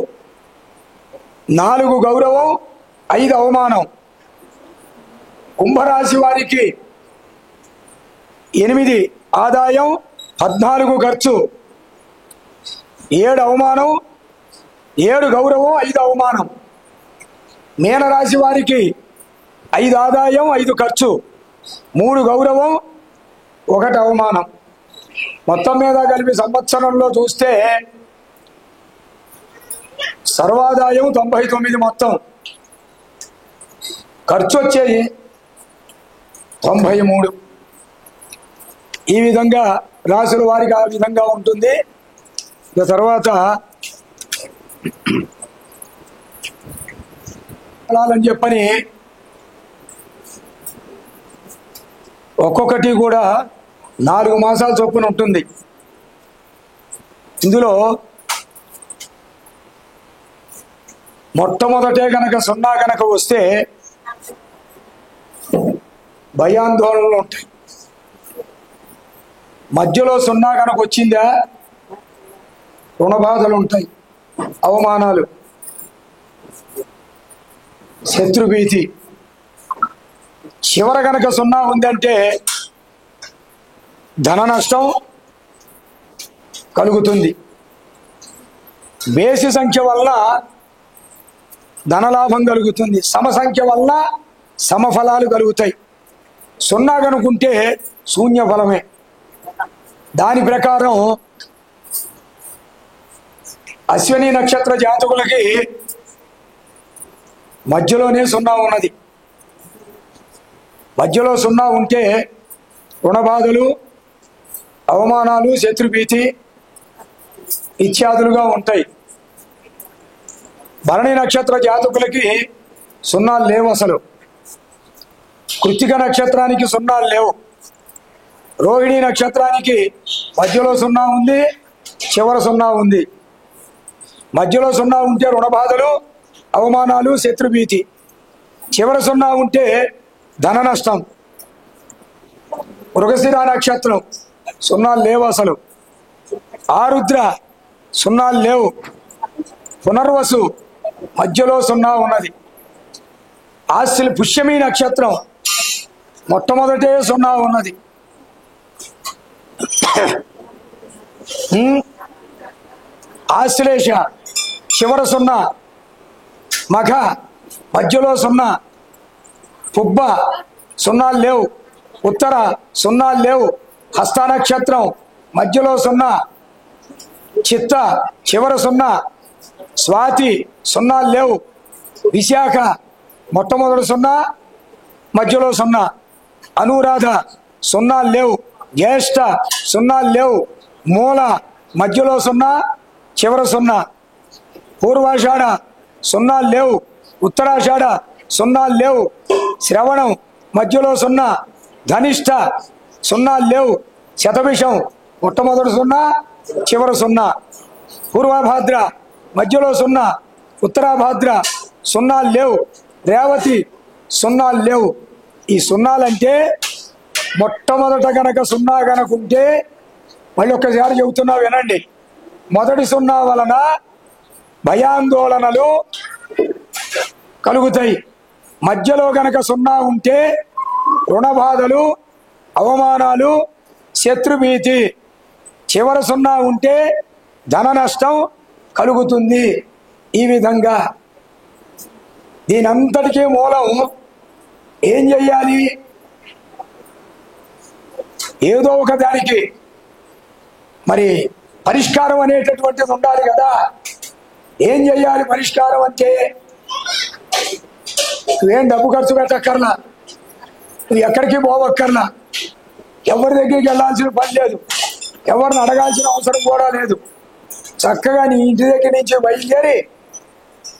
4 గౌరవం, 5 అవమానం. కుంభరాశి వారికి 8 ఆదాయం, 14 ఖర్చు, 7 అవమానం, 7 గౌరవం, 5 అవమానం. మీనరాశి వారికి 5 ఆదాయం, 5 ఖర్చు, 3 గౌరవం, 1 అవమానం. మొత్తం మీద కలిపి సంవత్సరంలో చూస్తే సర్వాదాయం 99, మొత్తం ఖర్చు వచ్చేది 93. ఈ విధంగా రాశుల వారికి ఆ విధంగా ఉంటుంది. ఇక తర్వాత అని చెప్పని ఒక్కొక్కటి కూడా 4 మాసాల చొప్పున ఉంటుంది. ఇందులో మొట్టమొదటే కనుక 0 కనుక వస్తే భయాందోళనలు ఉంటాయి. మధ్యలో 0 కనుక వచ్చిందా రుణబాధలు ఉంటాయి, అవమానాలు, శత్రుభీతి. చివర కనుక 0 ఉందంటే ధన నష్టం కలుగుతుంది. బేసి సంఖ్య వల్ల ధనలాభం కలుగుతుంది, సమసంఖ్య వల్ల సమఫలాలు కలుగుతాయి. 0 కనుకుంటే శూన్య ఫలమే. దాని ప్రకారం అశ్విని నక్షత్ర జాతకులకి మధ్యలోనే 0 ఉన్నది. మధ్యలో 0 ఉంటే రుణబాధలు, అవమానాలు, శత్రుభీతి ఇత్యాదులుగా ఉంటాయి. భరణి నక్షత్ర జాతకులకి 0 లేవు అసలు. కృత్తిక నక్షత్రానికి 0 లేవు. రోహిణి నక్షత్రానికి మధ్యలో 0 ఉంది, చివర 0 ఉంది. మధ్యలో 0 ఉంటే రుణబాధలు, అవమానాలు, శత్రుభీతి. చివర 0 ఉంటే ధన నష్టం. మృగశిర నక్షత్రం 0 లేవు అసలు. ఆరుద్ర 0 లేవు. పునర్వసు మధ్యలో 0 ఉన్నది. ఆశ్లి పుష్యమి నక్షత్రం మొట్టమొదటే 0 ఉన్నది. ఆశ్లేష చివర 0, మఘ మధ్యలో 0, పుబ్బ 0 లేవు. ఉత్తర 0 లేవు. హస్త నక్షత్రం మధ్యలో 0, చిత్త చివర 0, స్వాతి 0 లేవు. విశాఖ మొట్టమొదటి 0, మధ్యలో 0, అనురాధ 0 లేవు. జ్యేష్ఠ 0 లేవు. మూల మధ్యలో 0, చివర 0. పూర్వాషాఢ 0 లేవు. ఉత్తరాషాఢ 0 లేవు. శ్రవణం మధ్యలో 0, ధనిష్ట 0 లేవు. శతభిషం మొట్టమొదటి 0, చివర 0. పూర్వభాద్ర మధ్యలో 0, ఉత్తరాభాద్ర 0 లేవు. రేవతి 0 లేవు. ఈ 0 అంటే మొట్టమొదట గనక 0 గనక ఉంటే, మళ్ళీ ఒక్కసారి చెబుతున్నా వినండి. మొదటి 0 వలన భయాందోళనలు కలుగుతాయి. మధ్యలో గనక 0 ఉంటే రుణబాధలు, అవమానాలు, శత్రుభీతి. చివర 0 ఉంటే ధన నష్టం కలుగుతుంది. ఈ విధంగా దీనంతటికీ మూలం ఏం చెయ్యాలి? ఏదో ఒక దానికి మరి పరిష్కారం అనేటటువంటిది ఉండాలి కదా. ఏం చెయ్యాలి పరిష్కారం అంటే? నువ్వేం డబ్బు ఖర్చు పెట్టక్కర్లా, నువ్వు ఎక్కడికి పోవక్కర్లా, ఎవరి దగ్గరికి వెళ్ళాల్సిన పని లేదు, ఎవరిని అడగాల్సిన అవసరం కూడా లేదు. చక్కగా నీ ఇంటి దగ్గర నుంచి బయలుదేరి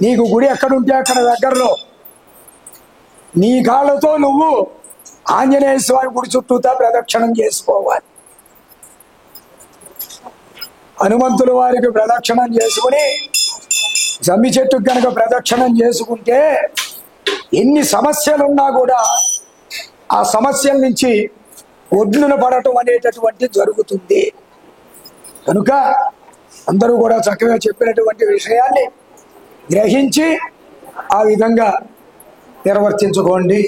నీకు గుడి ఎక్కడుంటే అక్కడ దగ్గరలో నీ కాళ్ళతో నువ్వు ఆంజనేయ స్వామి గుడి చుట్టూతా ప్రదక్షిణం చేసుకోవాలి. హనుమంతుల వారికి ప్రదక్షిణం చేసుకుని జమ్మి చెట్టుకు కనుక ప్రదక్షిణం చేసుకుంటే ఎన్ని సమస్యలున్నా కూడా ఆ సమస్యల నుంచి ఒడ్డున పడటం అనేటటువంటి జరుగుతుంది. కనుక అందరూ కూడా చక్కగా చెప్పినటువంటి విషయాన్ని గ్రహించి ఆ విధంగా నిర్వర్తించుకోండి.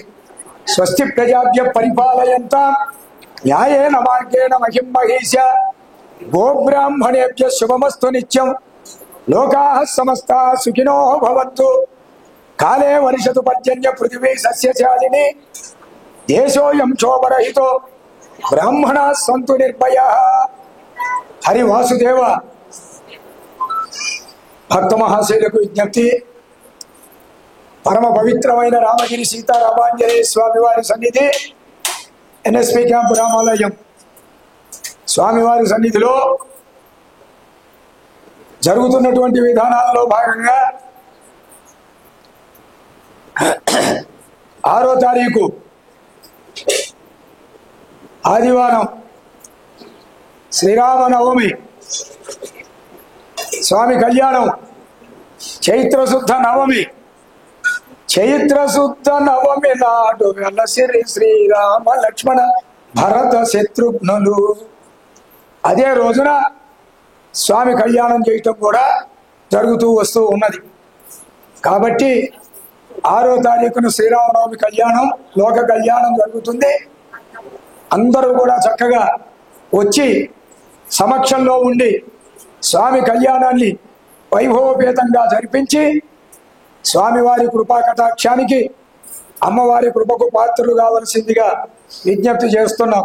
స్వస్తి ప్రజాభ్య పరిపాలయంత న్యాయేన మార్గేణ మహిం మహేశ గోబ్రాహ్మణేభ్య శుభమస్తు నిత్యం. లోకాః సమస్తాః సుఖినో భవంతు. కాలే వర్షతు పర్జన్య పృథివీ సస్యశాలిని. దేశోయం క్షోభరహితో బ్రాహ్మణాః సంతు నిర్భయాః. హరి వాసుదేవ. భక్త మహాశైలకు విజ్ఞప్తి. పరమ పవిత్రమైన రామగిరి సీతారామాంజనేయ స్వామివారి సన్నిధి, ఎన్ఎస్పి క్యాంపు రామాలయం స్వామివారి సన్నిధిలో జరుగుతున్నటువంటి విధానాల్లో భాగంగా 6వ తారీఖు ఆదివారం శ్రీరామనవమి స్వామి కళ్యాణం. చైత్రశుద్ధ నవమి. చైత్రశుద్ధ నవమి నాడు వెలసిరి శ్రీరామ లక్ష్మణ భరత శత్రుఘ్నులు. అదే రోజున స్వామి కళ్యాణం చేయటం కూడా జరుగుతూ వస్తూ ఉన్నది. కాబట్టి 6వ తారీఖున శ్రీరామనవమి కళ్యాణం, లోక కళ్యాణం జరుగుతుంది. అందరూ కూడా చక్కగా వచ్చి సమక్షంలో ఉండి స్వామి కళ్యాణాన్ని వైభవపేతంగా జరిపించి స్వామివారి కృపా కటాక్షానికి, అమ్మవారి కృపకు పాత్రలు కావలసిందిగా విజ్ఞప్తి చేస్తున్నాం.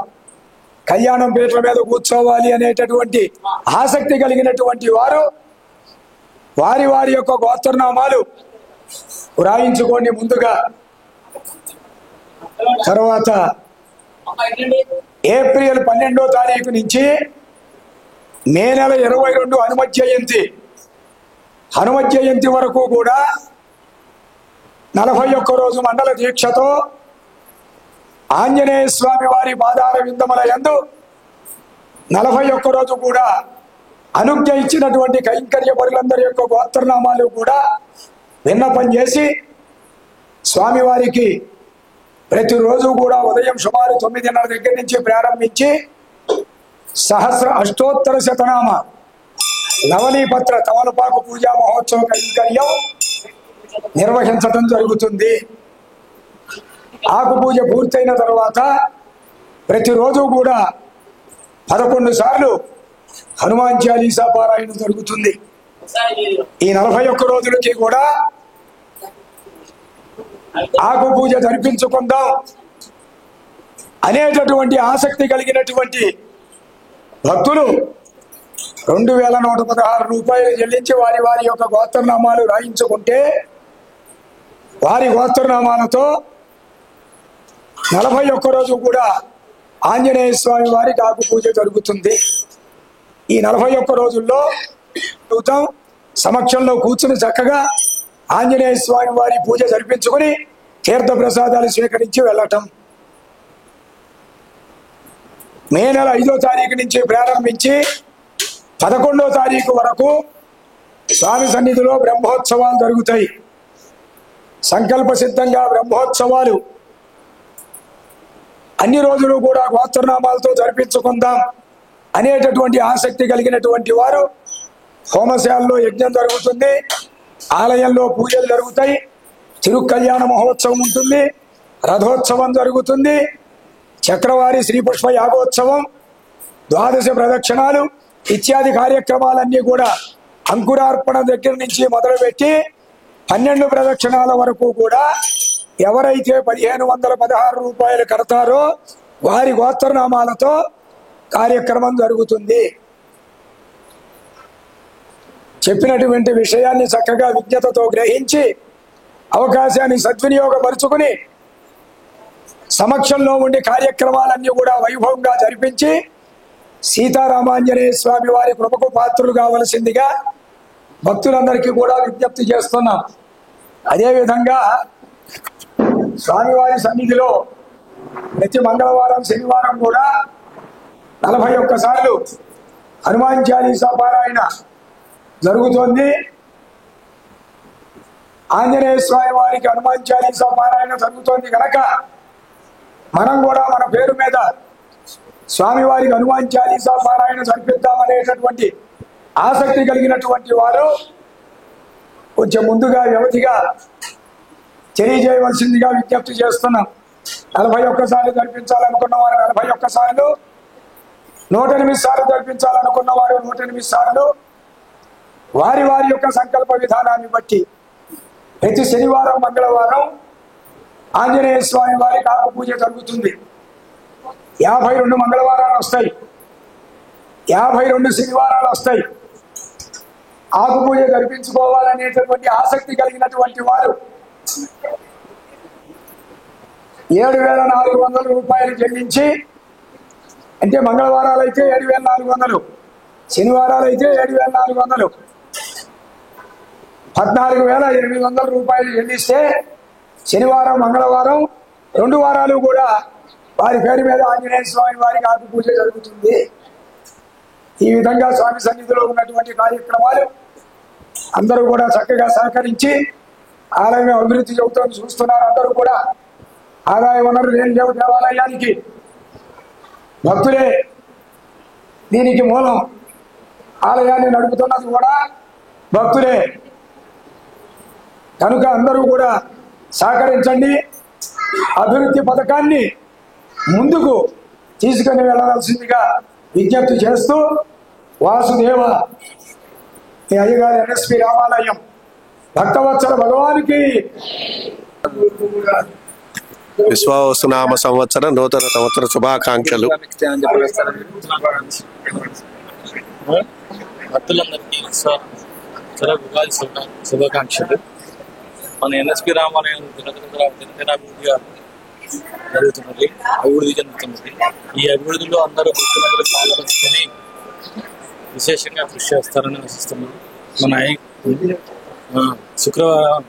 కళ్యాణం పీటల మీద కూర్చోవాలి అనేటటువంటి ఆసక్తి కలిగినటువంటి వారు వారి వారి యొక్క గోత్రనామాలు వ్రాయించుకోండి ముందుగా. తర్వాత ఏప్రిల్ 12వ తారీఖు నుంచి మే నెల 22 హనుమత్ జయంతి వరకు కూడా 41 రోజు మండల దీక్షతో ఆంజనేయ స్వామి వారి పాదార విందముల యందు 41 రోజు కూడా అనుజ్ఞ ఇచ్చినటువంటి కైంకర్య పరులందరి యొక్క గోత్రనామాలు కూడా విన్నపం చేసి స్వామివారికి ప్రతిరోజు కూడా ఉదయం సుమారు 9:30 దగ్గర నుంచి ప్రారంభించి సహస్ర అష్టోత్తర శతనామ లవలీపత్ర తమలపాకు పూజా మహోత్సవ కైంకర్యం నిర్వహించడం జరుగుతుంది. ఆకు పూజ పూర్తయిన తర్వాత ప్రతిరోజు కూడా 11 సార్లు హనుమాన్ చాలీసా పారాయణ జరుగుతుంది. ఈ 41 రోజులకి కూడా ఆకు పూజ జరిపించుకుందాం అనేటటువంటి ఆసక్తి కలిగినటువంటి భక్తులు 2116 రూపాయలు చెల్లించి వారి వారి యొక్క గోత్రనామాలు రాయించుకుంటే వారి గోత్రనామాలతో 41 రోజు కూడా ఆంజనేయ స్వామి వారికి ఆకు పూజ జరుగుతుంది. ఈ 41 రోజుల్లో సమక్షంలో కూర్చుని చక్కగా ఆంజనేయ స్వామి వారి పూజ జరిపించుకుని తీర్థ ప్రసాదాలు స్వీకరించి వెళ్ళటం. మే నెల 5వ తారీఖు నుంచి ప్రారంభించి 11వ తారీఖు వరకు స్వామి సన్నిధిలో బ్రహ్మోత్సవాలు జరుగుతాయి. సంకల్ప సిద్ధంగా బ్రహ్మోత్సవాలు అన్ని రోజులు కూడా గోత్రనామాలతో జరిపించుకుందాం అనేటటువంటి ఆసక్తి కలిగినటువంటి వారు హోమశాలలో యజ్ఞం జరుగుతుంది, ఆలయంలో పూజలు జరుగుతాయి, తిరుకల్యాణ మహోత్సవం ఉంటుంది, రథోత్సవం జరుగుతుంది, చక్రవారి శ్రీపుష్ప యాగోత్సవం, ద్వాదశ ప్రదక్షిణాలు ఇత్యాది కార్యక్రమాలన్నీ కూడా అంకురార్పణ దగ్గర నుంచి మొదలుపెట్టి 12 ప్రదక్షిణాల వరకు కూడా ఎవరైతే 1516 రూపాయలు కడతారో వారి గోత్రనామాలతో కార్యక్రమం జరుగుతుంది. చెప్పినటువంటి విషయాన్ని చక్కగా విజ్ఞతతో గ్రహించి అవకాశాన్ని సద్వినియోగపరుచుకుని సమక్షంలో ఉండి కార్యక్రమాలన్నీ కూడా వైభవంగా జరిపించి సీతారామాంజనేయ స్వామి వారి కృపకు పాత్రులు కావలసిందిగా భక్తులందరికీ కూడా విజ్ఞప్తి చేస్తున్నాం. అదేవిధంగా స్వామివారి సన్నిధిలో ప్రతి మంగళవారం శనివారం కూడా 41 సార్లు హనుమాన్ చాలీసా పారాయణ జరుగుతోంది. ఆంజనేయ స్వామి వారికి హనుమాన్ చాలీసా పారాయణ జరుగుతోంది కనుక మనం కూడా మన పేరు మీద స్వామివారికి హనుమాన్ చాలీసా పారాయణ జరిపిద్దామనేటటువంటి ఆసక్తి కలిగినటువంటి వారు కొంచెం ముందుగా వ్యవధిగా తెలియజేయవలసిందిగా విజ్ఞప్తి చేస్తున్నాం. 41 సార్లు జరిపించాలనుకున్న వారు 41 సార్లు, 108 సార్లు జరిపించాలనుకున్న వారు 108 సార్లు, వారి వారి యొక్క సంకల్ప విధానాన్ని బట్టి ప్రతి శనివారం మంగళవారం ఆంజనేయ స్వామి వారికి ఆకు పూజ జరుగుతుంది. 52 మంగళవారాలు వస్తాయి, 52 శనివారాలు వస్తాయి. ఆకు పూజ జరిపించుకోవాలనేటటువంటి ఆసక్తి కలిగినటువంటి వారు 7400 రూపాయలు చెల్లించి, అంటే మంగళవారాలు అయితే 7400, శనివారాలు అయితే 7400, 14800 రూపాయలు చెల్లిస్తే శనివారం మంగళవారం 2 వారాలు కూడా వారి పేరు మీద ఆంజనేయ స్వామి వారికి ఆకు పూజ జరుగుతుంది. ఈ విధంగా స్వామి సన్నిధిలో ఉన్నటువంటి కార్యక్రమాలు అందరూ కూడా చక్కగా సహకరించి ఆలయం అభివృద్ధి చెబుతాం చూస్తున్నారు. అందరూ కూడా ఆదాయ వనరులు ఏం లేవు దేవాలయానికి, భక్తులే దీనికి మూలం, ఆలయాన్ని నడుపుతున్నది కూడా భక్తులే కనుక అందరూ కూడా సహకరించండి. అభివృద్ధి పథకాన్ని ముందుకు తీసుకుని వెళ్ళవలసిందిగా విజ్ఞప్తి చేస్తూ వాసుదేవ అయ్యగారి ఎన్ఎస్పి రామాలయం భక్తవత్సల భగవానికి విశ్వావసునామ సంవత్సరం నూతన సంవత్సర శుభాకాంక్షలు. భక్తులందరికీ ఉగాది శుభాకాంక్షలు. మన ఎన్ఎస్పి రామాలయం దినదినాభివృద్ధిగా జరుగుతున్నది, అభివృద్ధి చెందుతున్నది. ఈ అభివృద్ధిలో అందరూ భక్తులందరూ పాల్పంచుకొని విశేషంగా కృషి చేస్తారని ఆశిస్తున్నాం. మన శుక్రవారం,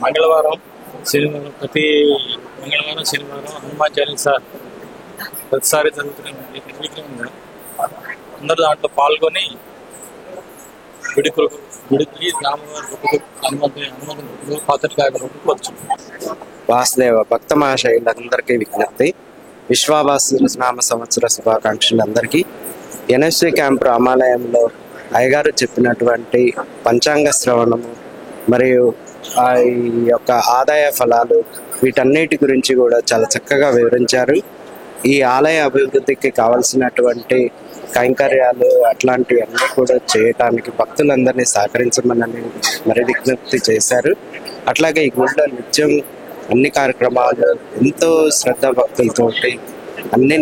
మంగళవారం, శనివారం, ప్రతి మంగళవారం శనివారం హనుమాన్ చాలీసా ప్రతిసారి జరుగుతూనే ఉంది. నిర్విఘ్నంగా అందరూ దాంట్లో పాల్గొని గుడికి రామవారి హనుమంతుని పాత్ర కాగలను కోరుచున్నాం. వాసుదేవ భక్త మహాశయులందరికీ విజ్ఞప్తి. విశ్వావాసు నామ సంవత్సర శుభాకాంక్షలు అందరికీ. ఎన్ఎస్సి క్యాంప్ రామాలయంలో అయ్యగారు చెప్పినటువంటి పంచాంగ శ్రవణము మరియు ఈ యొక్క ఆదాయ ఫలాలు వీటన్నిటి గురించి కూడా చాలా చక్కగా వివరించారు. ఈ ఆలయ అభివృద్ధికి కావలసినటువంటి కైంకర్యాలు అట్లాంటివన్నీ కూడా చేయటానికి భక్తులందరినీ సహకరించమని మరి విజ్ఞప్తి చేశారు. అట్లాగే ఈ గుడిలో నిత్యం అన్ని కార్యక్రమాలు ఎంతో శ్రద్ధ భక్తులతోటి అన్నీ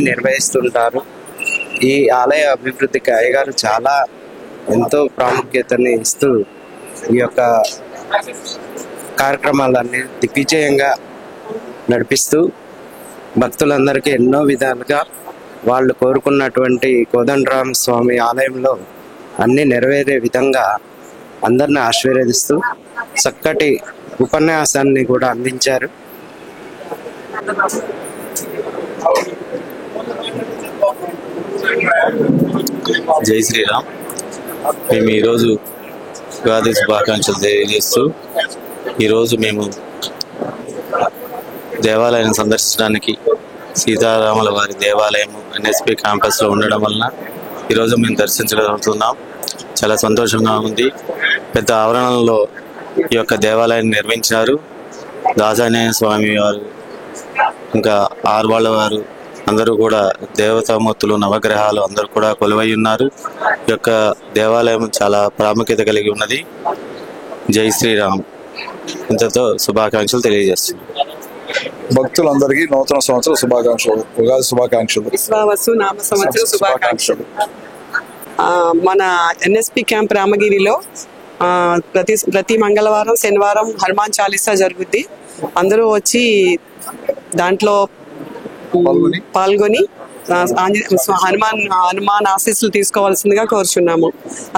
నిర్వహిస్తుంటారు. ఈ ఆలయ అభివృద్ధికి అయ్యగారు చాలా ఎంతో ప్రాముఖ్యతని ఇస్తూ ఈ యొక్క కార్యక్రమాలన్నీ దిగ్విజయంగా నడిపిస్తూ భక్తులందరికీ ఎన్నో విధాలుగా వాళ్ళు కోరుకున్నటువంటి కోదండరామ స్వామి ఆలయంలో అన్నీ నెరవేరే విధంగా అందరిని ఆశీర్వదిస్తూ చక్కటి ఉపన్యాసాన్ని కూడా అందించారు. జై శ్రీరామ్. మేము ఈరోజు ఉగాది శుభాకాంక్షలు తెలియజేస్తూ ఈరోజు మేము దేవాలయాన్ని సందర్శించడానికి సీతారాముల వారి దేవాలయం ఎన్ఎస్పి క్యాంపస్లో ఉండడం వలన ఈరోజు మేము దర్శించగలుగుతున్నాం. చాలా సంతోషంగా ఉంది. పెద్ద ఆవరణలో ఈ యొక్క దేవాలయాన్ని నిర్మించారు. దాసానేయ స్వామి వారు ఇంకా ఆర్వాళ్ళ వారు అందరూ కూడా దేవతామూర్తులు నవగ్రహాలు అందరూ కూడా కొలువై ఉన్నారు. ఈ యొక్క దేవాలయం చాలా ప్రాముఖ్యత కలిగి ఉన్నది. జై శ్రీరామ్. ఇంతతో శుభాకాంక్షలు తెలియజేస్తున్నాం. భక్తులందరికీ నూతన సంవత్సర శుభాకాంక్షలు, ఉగాది శుభాకాంక్షలు, విశ్వావసు నామ సంవత్సర శుభాకాంక్షలు. మన ఎన్ఎస్పి క్యాంప్ రామగిరిలో ప్రతి మంగళవారం శనివారం హనుమాన్ చాలీసా జరుగుద్ది. అందరూ వచ్చి దాంట్లో పాల్గొని హనుమాన్ ఆశీస్సులు తీసుకోవాల్సిందిగా కోరుచున్నాము.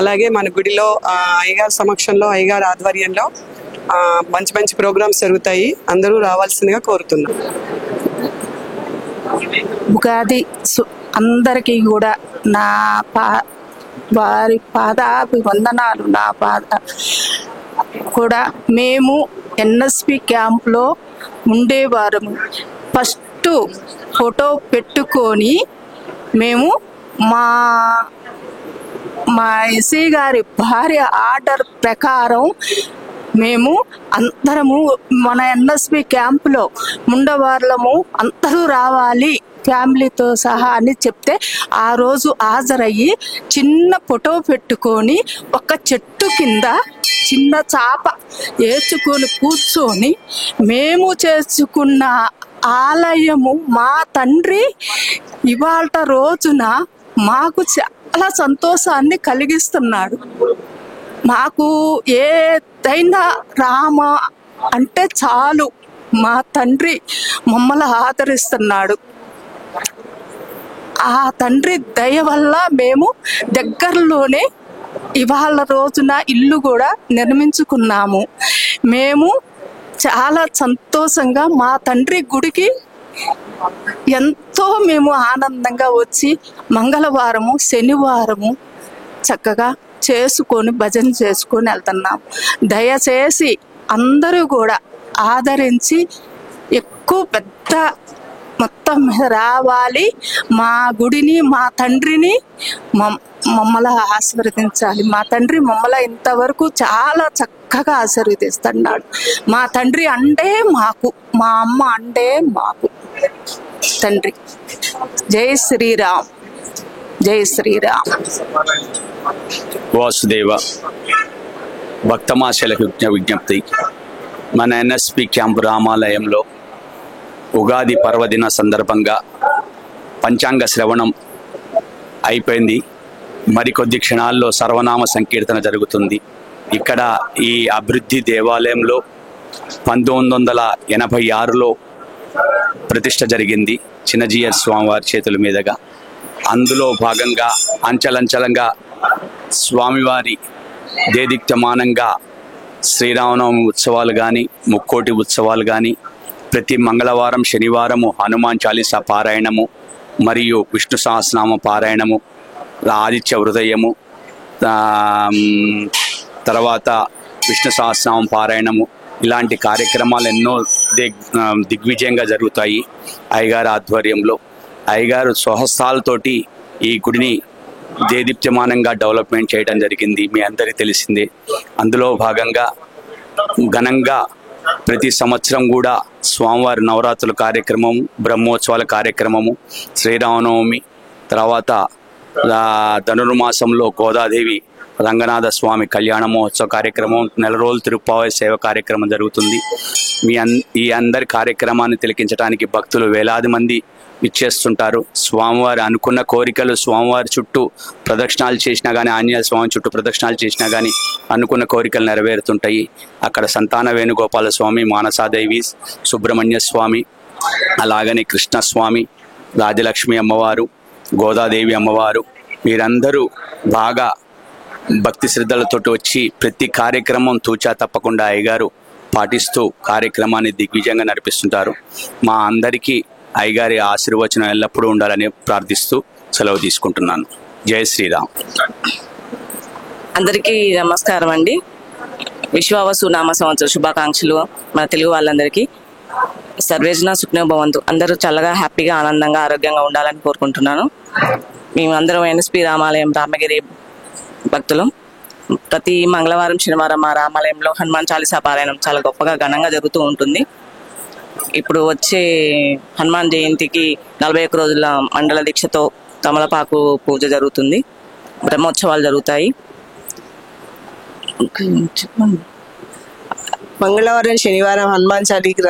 అలాగే మన గుడిలో అయ్యగారి సమక్షంలో అయ్యగారి ఆధ్వర్యంలో మంచి మంచి ప్రోగ్రామ్స్ జరుగుతాయి. అందరూ రావాల్సిందిగా కోరుతున్నాం. ఉగాది అందరికీ కూడా నా వారి పాదాభివందనాలు. నా కూడా మేము ఎన్ఎస్పి క్యాంప్లో ఉండేవారము. ఫస్ట్ ఫోటో పెట్టుకొని మేము మా ఎస్ఐ గారి భార్య ఆర్డర్ ప్రకారం మేము అందరము మన ఎన్ఎస్పి క్యాంపులో ఉండేవాళ్ళము అందరూ రావాలి ఫ్యామిలీతో సహా అని చెప్తే ఆ రోజు హాజరయ్యి చిన్న ఫోటో పెట్టుకొని ఒక చెట్టు కింద చిన్న చాప వేసుకొని కూర్చొని మేము చేసుకున్న ఆలయము మా తండ్రి ఇవాళ రోజున మాకు చాలా సంతోషాన్ని కలిగిస్తున్నాడు. మాకు ఏదైనా రామ అంటే చాలు మా తండ్రి మమ్మల్ని ఆదరిస్తున్నాడు. ఆ తండ్రి దయ వల్ల మేము దగ్గరలోనే ఇవాళ రోజున ఇల్లు కూడా నిర్మించుకున్నాము. మేము చాలా సంతోషంగా మా తండ్రి గుడికి ఎంతో మేము ఆనందంగా వచ్చి మంగళవారము శనివారము చక్కగా చేసుకొని భజన చేసుకొని వెళ్తున్నాము. దయచేసి అందరూ కూడా ఆదరించి ఎక్కువ పెద్ద మొత్తం మీద రావాలి. మా గుడిని మా తండ్రిని మమ్మల్ని ఆశీర్వదించాలి. మా తండ్రి మమ్మల్ని ఇంతవరకు చాలా చక్కగా ఆశీర్వదిస్తున్నాడు. మా తండ్రి అంటే మాకు, మా అమ్మ అంటే మాకు తండ్రి. జై శ్రీరామ్. జై శ్రీరామ్. వాసుదేవ భక్తమాశలకు విజ్ఞప్తి. మన ఎన్ఎస్పి క్యాంప్ రామాలయంలో ఉగాది పర్వదిన సందర్భంగా పంచాంగ శ్రవణం అయిపోయింది. మరికొద్ది క్షణాల్లో సర్వనామ సంకీర్తన జరుగుతుంది. ఇక్కడ ఈ అభివృద్ధి దేవాలయంలో 1986లో ప్రతిష్ట జరిగింది చిన్నజీయర్ స్వామివారి చేతుల మీదుగా. అందులో భాగంగా అంచెలంచెలంగా స్వామివారి దేదీప్యమానంగా శ్రీరామనవమి ఉత్సవాలు కానీ, ముక్కోటి ఉత్సవాలు కానీ, ప్రతి మంగళవారం శనివారము హనుమాన్ చాలీసా పారాయణము మరియు విష్ణు సహస్రనామ పారాయణము, ఆదిత్య హృదయము, తర్వాత విష్ణు సహస్రనామం పారాయణము, ఇలాంటి కార్యక్రమాలు ఎన్నో దిగ్విజయంగా జరుగుతాయి అయ్యగారి ఆధ్వర్యంలో. అయ్యగారు స్వహస్తాలతోటి ఈ గుడిని దేదీప్యమానంగా డెవలప్మెంట్ చేయడం జరిగింది, మీ అందరికీ తెలిసిందే. అందులో భాగంగా ఘనంగా ప్రతి సంవత్సరం కూడా స్వామివారి నవరాత్రుల కార్యక్రమం, బ్రహ్మోత్సవాల కార్యక్రమము, శ్రీరామనవమి, తర్వాత ధనుర్మాసంలో గోదాదేవి రంగనాథ స్వామి కళ్యాణ మహోత్సవ కార్యక్రమం, నెల రోజులు తిరుప్పావళి సేవ కార్యక్రమం జరుగుతుంది. ఈ అందరి కార్యక్రమాన్ని తిలకించడానికి భక్తులు వేలాది మంది ఇచ్చేస్తుంటారు. స్వామివారి అనుకున్న కోరికలు స్వామివారి చుట్టూ ప్రదక్షిణాలు చేసినా కానీ, ఆంజనేయ స్వామి చుట్టూ ప్రదక్షిణాలు చేసినా కానీ అనుకున్న కోరికలు నెరవేరుతుంటాయి. అక్కడ సంతాన వేణుగోపాల స్వామి, మానసాదేవి, సుబ్రహ్మణ్య స్వామి, అలాగనే కృష్ణస్వామి, రాజలక్ష్మి అమ్మవారు, గోదాదేవి అమ్మవారు, వీరందరూ బాగా భక్తి శ్రద్ధలతో వచ్చి ప్రతి కార్యక్రమం తూచా తప్పకుండా అయ్యగారు పాటిస్తూ కార్యక్రమాన్ని దిగ్విజయంగా నడిపిస్తుంటారు. మా అందరికీ అయ్యగారి ఆశీర్వచనం ఎల్లప్పుడూ ఉండాలని ప్రార్థిస్తూ సెలవు తీసుకుంటున్నాను. జై శ్రీరామ్. అందరికీ నమస్కారం అండి. విశ్వావసు నామ సంవత్సర శుభాకాంక్షలు మన తెలుగు వాళ్ళందరికీ. సర్వేజన సుఖ్నో భవంతు. అందరూ చల్లగా, హ్యాపీగా, ఆనందంగా, ఆరోగ్యంగా ఉండాలని కోరుకుంటున్నాను. మేమందరం ఎన్ఎస్పి రామాలయం రామగిరి భక్తులం. ప్రతి మంగళవారం శనివారం మా రామాలయంలో హనుమాన్ చాలీసా పారాయణం చాలా గొప్పగా ఘనంగా జరుగుతూ ఉంటుంది. ఇప్పుడు వచ్చే హనుమాన్ జయంతికి 41 రోజుల మండల దీక్షతో తమలపాకు పూజ జరుగుతుంది, బ్రహ్మోత్సవాలు జరుగుతాయి. మంగళవారం శనివారం హనుమాన్ చాలీకి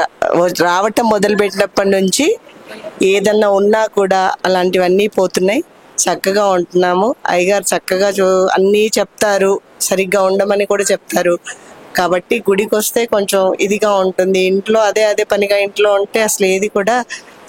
రావటం మొదలుపెట్టినప్పటి నుంచి ఏదన్నా ఉన్నా కూడా అలాంటివన్నీ పోతున్నాయి. చక్కగా ఉంటున్నాము. అయ్యగారు చక్కగా అన్నీ చెప్తారు, సరిగ్గా ఉండమని కూడా చెప్తారు. కాబట్టి గుడికి వస్తే కొంచెం ఇదిగా ఉంటుంది. ఇంట్లో అదే పనిగా ఇంట్లో ఉంటే అసలు ఏది కూడా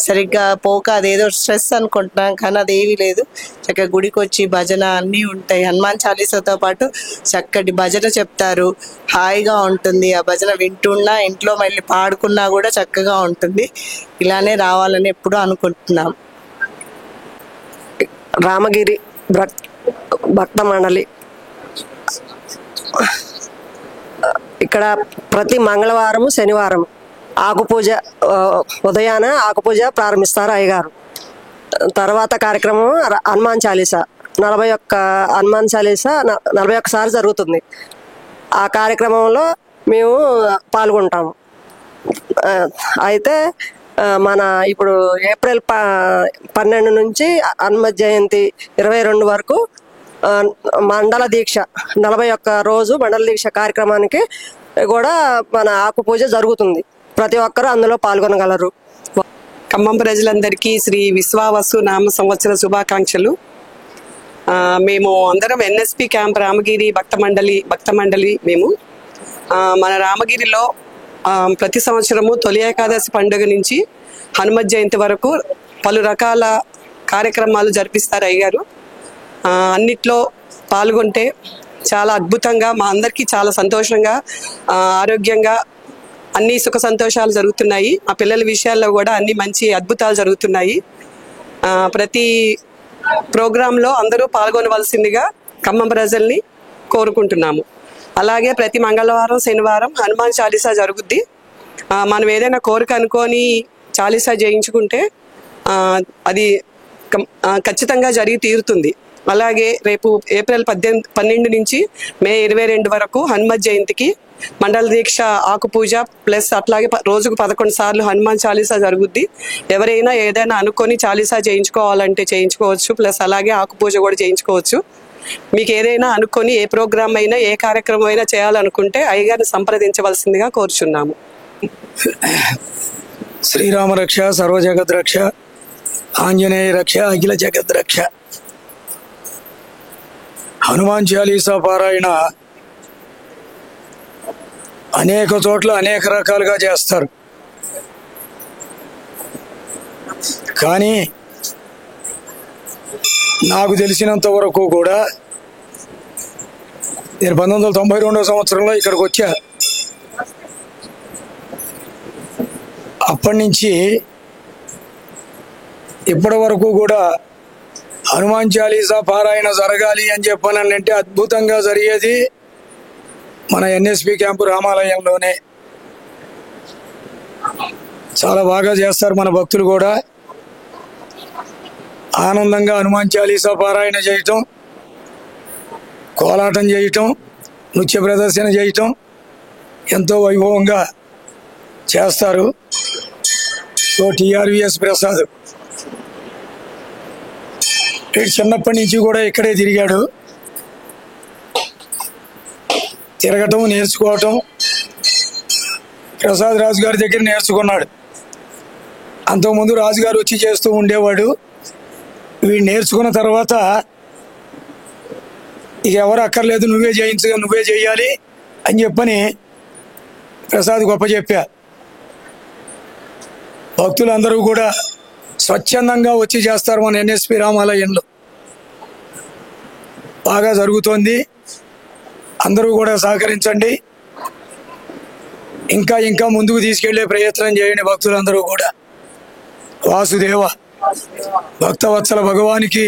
సరిగ్గా పోక అదేదో స్ట్రెస్ అనుకుంటున్నాం, కానీ అదేమీ లేదు. చక్కగా గుడికి వచ్చి భజన అన్నీ ఉంటాయి. హనుమాన్ చాలీసాతో పాటు చక్కటి భజన చెప్తారు, హాయిగా ఉంటుంది. ఆ భజన వింటున్నా, ఇంట్లో మళ్ళీ పాడుకున్నా కూడా చక్కగా ఉంటుంది. ఇలానే రావాలని ఎప్పుడూ అనుకుంటున్నాం. రామగిరి భక్త మండలి ఇక్కడ ప్రతి మంగళవారము శనివారం ఆకుపూజ, ఉదయాన ఆకుపూజ ప్రారంభిస్తారు అయ్యగారు. తర్వాత కార్యక్రమం హనుమాన్ చాలీసా 41 హనుమాన్ చాలీసా 41 సార్లు జరుగుతుంది. ఆ కార్యక్రమంలో మేము పాల్గొంటాము. అయితే మన ఇప్పుడు ఏప్రిల్ 12 నుంచి హనుమత్ జయంతి 22 వరకు మండల దీక్ష 41 రోజు మండల దీక్ష కార్యక్రమానికి కూడా మన ఆకు పూజ జరుగుతుంది. ప్రతి ఒక్కరూ అందులో పాల్గొనగలరు. ఖమ్మం ప్రజలందరికీ శ్రీ విశ్వావసు నామ సంవత్సర శుభాకాంక్షలు. మేము అందరం ఎన్ఎస్పి క్యాంప్ రామగిరి భక్త మండలి మేము మన రామగిరిలో ప్రతి సంవత్సరము తొలి ఏకాదశి పండుగ నుంచి హనుమత్ జయంతి వరకు పలు రకాల కార్యక్రమాలు జరిపిస్తారు అయ్యారు. అన్నిట్లో పాల్గొంటే చాలా అద్భుతంగా, మా అందరికీ చాలా సంతోషంగా, ఆరోగ్యంగా అన్ని సుఖ సంతోషాలు జరుగుతున్నాయి. మా పిల్లల విషయాల్లో కూడా అన్ని మంచి అద్భుతాలు జరుగుతున్నాయి. ప్రతి ప్రోగ్రాంలో అందరూ పాల్గొనవలసిందిగా ఖమ్మం ప్రజల్ని కోరుకుంటున్నాము. అలాగే ప్రతి మంగళవారం శనివారం హనుమాన్ చాలీసా జరుగుద్ది. మనం ఏదైనా కోరిక అనుకొని చాలీసా చేయించుకుంటే అది ఖచ్చితంగా జరిగి తీరుతుంది. అలాగే రేపు ఏప్రిల్ 12 నుంచి మే 22 వరకు హనుమత్ జయంతికి మండల దీక్ష ఆకుపూజ ప్లస్ అట్లాగే రోజుకు 11 సార్లు హనుమాన్ చాలీసా జరుగుద్ది. ఎవరైనా ఏదైనా అనుకొని చాలీసా చేయించుకోవాలంటే చేయించుకోవచ్చు, ప్లస్ అలాగే ఆకుపూజ కూడా చేయించుకోవచ్చు. మీకు ఏదైనా అనుకొని ఏ ప్రోగ్రామ్ అయినా ఏ కార్యక్రమం అయినా చేయాలనుకుంటే అయ్యగారిని సంప్రదించవలసిందిగా కోరుచున్నాము. శ్రీరామ రక్ష, సర్వజగద్ రక్ష, ఆంజనేయ రక్ష, అఖిల జగద్ రక్ష. హనుమాన్ చాలీసా పారాయణ అనేక చోట్ల అనేక రకాలుగా చేస్తారు. కానీ నాకు తెలిసినంత వరకు కూడా నేను 1992 సంవత్సరంలో ఇక్కడికి వచ్చా. అప్పటి నుంచి ఇప్పటి వరకు కూడా హనుమాన్ చాలీసా పారాయణ జరగాలి అని చెప్పానంటే అద్భుతంగా జరిగేది మన ఎన్ఎస్పి క్యాంపు రామాలయంలోనే. చాలా బాగా చేస్తారు మన భక్తులు కూడా. ఆనందంగా హనుమాన్ చాలీసా పారాయణ చేయటం, కోలాటం చేయటం, నృత్య ప్రదర్శన చేయటం ఎంతో వైభవంగా చేస్తారు. సో టిఆర్విఎస్ ప్రసాద్ చిన్నప్పటి నుంచి కూడా ఇక్కడే తిరిగాడు. తిరగటం, నేర్చుకోవటం ప్రసాద్ రాజు గారి దగ్గర నేర్చుకున్నాడు. అంతకుముందు రాజుగారు వచ్చి చేస్తూ ఉండేవాడు. వీడు నేర్చుకున్న తర్వాత ఇక ఎవరు అక్కర్లేదు, నువ్వే చేయించగా నువ్వే చేయాలి అని చెప్పని ప్రసాద్ గొప్ప చెప్పా. భక్తులందరూ కూడా స్వచ్ఛందంగా వచ్చి చేస్తారు మన ఎన్ఎస్పి రామాలయంలో. బాగా జరుగుతోంది. అందరూ కూడా సహకరించండి. ఇంకా ఇంకా ముందుకు తీసుకెళ్లే ప్రయత్నం చేయండి భక్తులందరూ కూడా. వాసుదేవ భక్తవత్సల భగవానికి.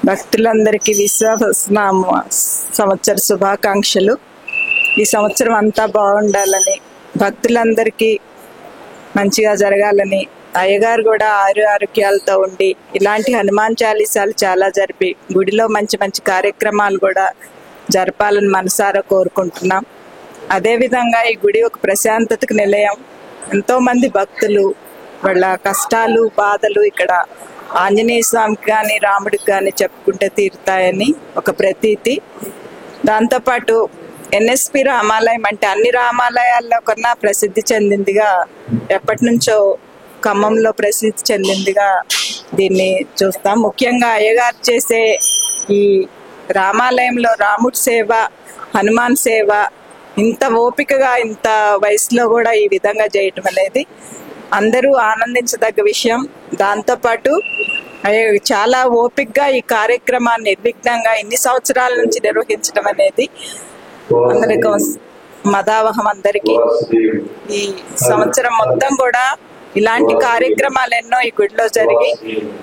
భక్తులందరికీ విశ్వాసనామ సంవత్సర శుభాకాంక్షలు. ఈ సంవత్సరం అంతా బాగుండాలని, భక్తులందరికీ మంచిగా జరగాలని, అయ్యగారు కూడా ఆరోగ్యాలతో ఉండి ఇలాంటి హనుమాన్ చాలీసాలు చాలా జరిపి గుడిలో మంచి మంచి కార్యక్రమాలు కూడా జరపాలని మనసారా కోరుకుంటున్నాం. అదేవిధంగా ఈ గుడి ఒక ప్రశాంతతకు నిలయం. ఎంతోమంది భక్తులు వాళ్ళ కష్టాలు బాధలు ఇక్కడ ఆంజనేయ స్వామికి కానీ రాముడికి కానీ చెప్పుకుంటే తీరుతాయని ఒక ప్రతీతి. దాంతోపాటు ఎన్ఎస్పి రామాలయం అంటే అన్ని రామాలయాల్లో కన్నా ప్రసిద్ధి చెందిందిగా, ఎప్పటి నుంచో ఖమ్మంలో ప్రసిద్ధి చెందిందిగా దీన్ని చూస్తాం. ముఖ్యంగా అయ్యగారు చేసే ఈ రామాలయంలో రాముడి సేవ, హనుమాన్ సేవ ఇంత ఓపికగా ఇంత వయసులో కూడా ఈ విధంగా చేయటం అనేది అందరూ ఆనందించదగ్గ విషయం. దాంతోపాటు చాలా ఓపికగా ఈ కార్యక్రమాన్ని నిర్విఘ్నంగా ఇన్ని సంవత్సరాల నుంచి నిర్వహించడం అనేది అందరికీ మదావహం. అందరికీ ఈ సంవత్సరం మొత్తం కూడా ఇలాంటి కార్యక్రమాలు ఎన్నో ఈ గుడిలో జరిగి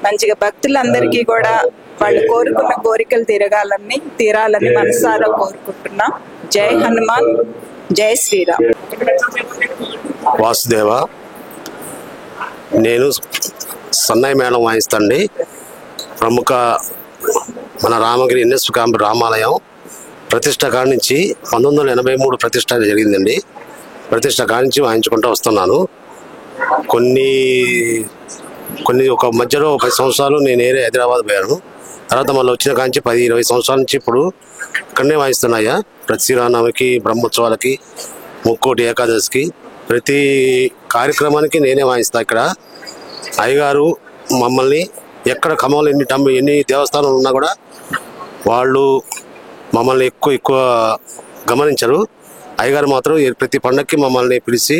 మంచిగా భక్తులందరికీ కూడా వాళ్ళు కోరుకున్న కోరికలు తీరాలని మనసారా కోరుకుంటున్నాం. జై హనుమాన్, జై శ్రీరామ్. వాసుదేవ, నేను సన్నాయి మేళం వాయిస్తాండి. ప్రముఖ మన రామగిరి ఎన్ఎస్పి క్యాంపు రామాలయం ప్రతిష్ట కాడి నుంచి 1983 ప్రతిష్ట జరిగిందండి. ప్రతిష్ట కాడి నుంచి వాయించుకుంటూ వస్తున్నాను. కొన్ని ఒక మధ్యలో 10 సంవత్సరాలు నేను హైదరాబాద్ పోయాను. తర్వాత మళ్ళీ వచ్చిన కాంచి 10-20 సంవత్సరాల నుంచి ఇప్పుడు ఇక్కడనే వాయిస్తున్నాయా. ప్రతి శ్రీరామనవమికి, బ్రహ్మోత్సవాలకి, ముక్కోటి ఏకాదశికి, ప్రతి కార్యక్రమానికి నేనే వాయిస్తా. ఇక్కడ అయ్యగారు మమ్మల్ని ఎక్కడ ఖమ్మంలో ఎన్ని దేవస్థానాలు ఉన్నా కూడా వాళ్ళు మమ్మల్ని ఎక్కువ గమనించరు. అయ్యగారు మాత్రం ప్రతి పండగకి మమ్మల్ని పిలిచి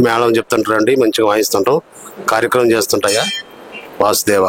మేళం చెప్తుంటారండి, మంచిగా వాయిస్తుంటాం, కార్యక్రమం చేస్తుంటాయా. వాసుదేవ.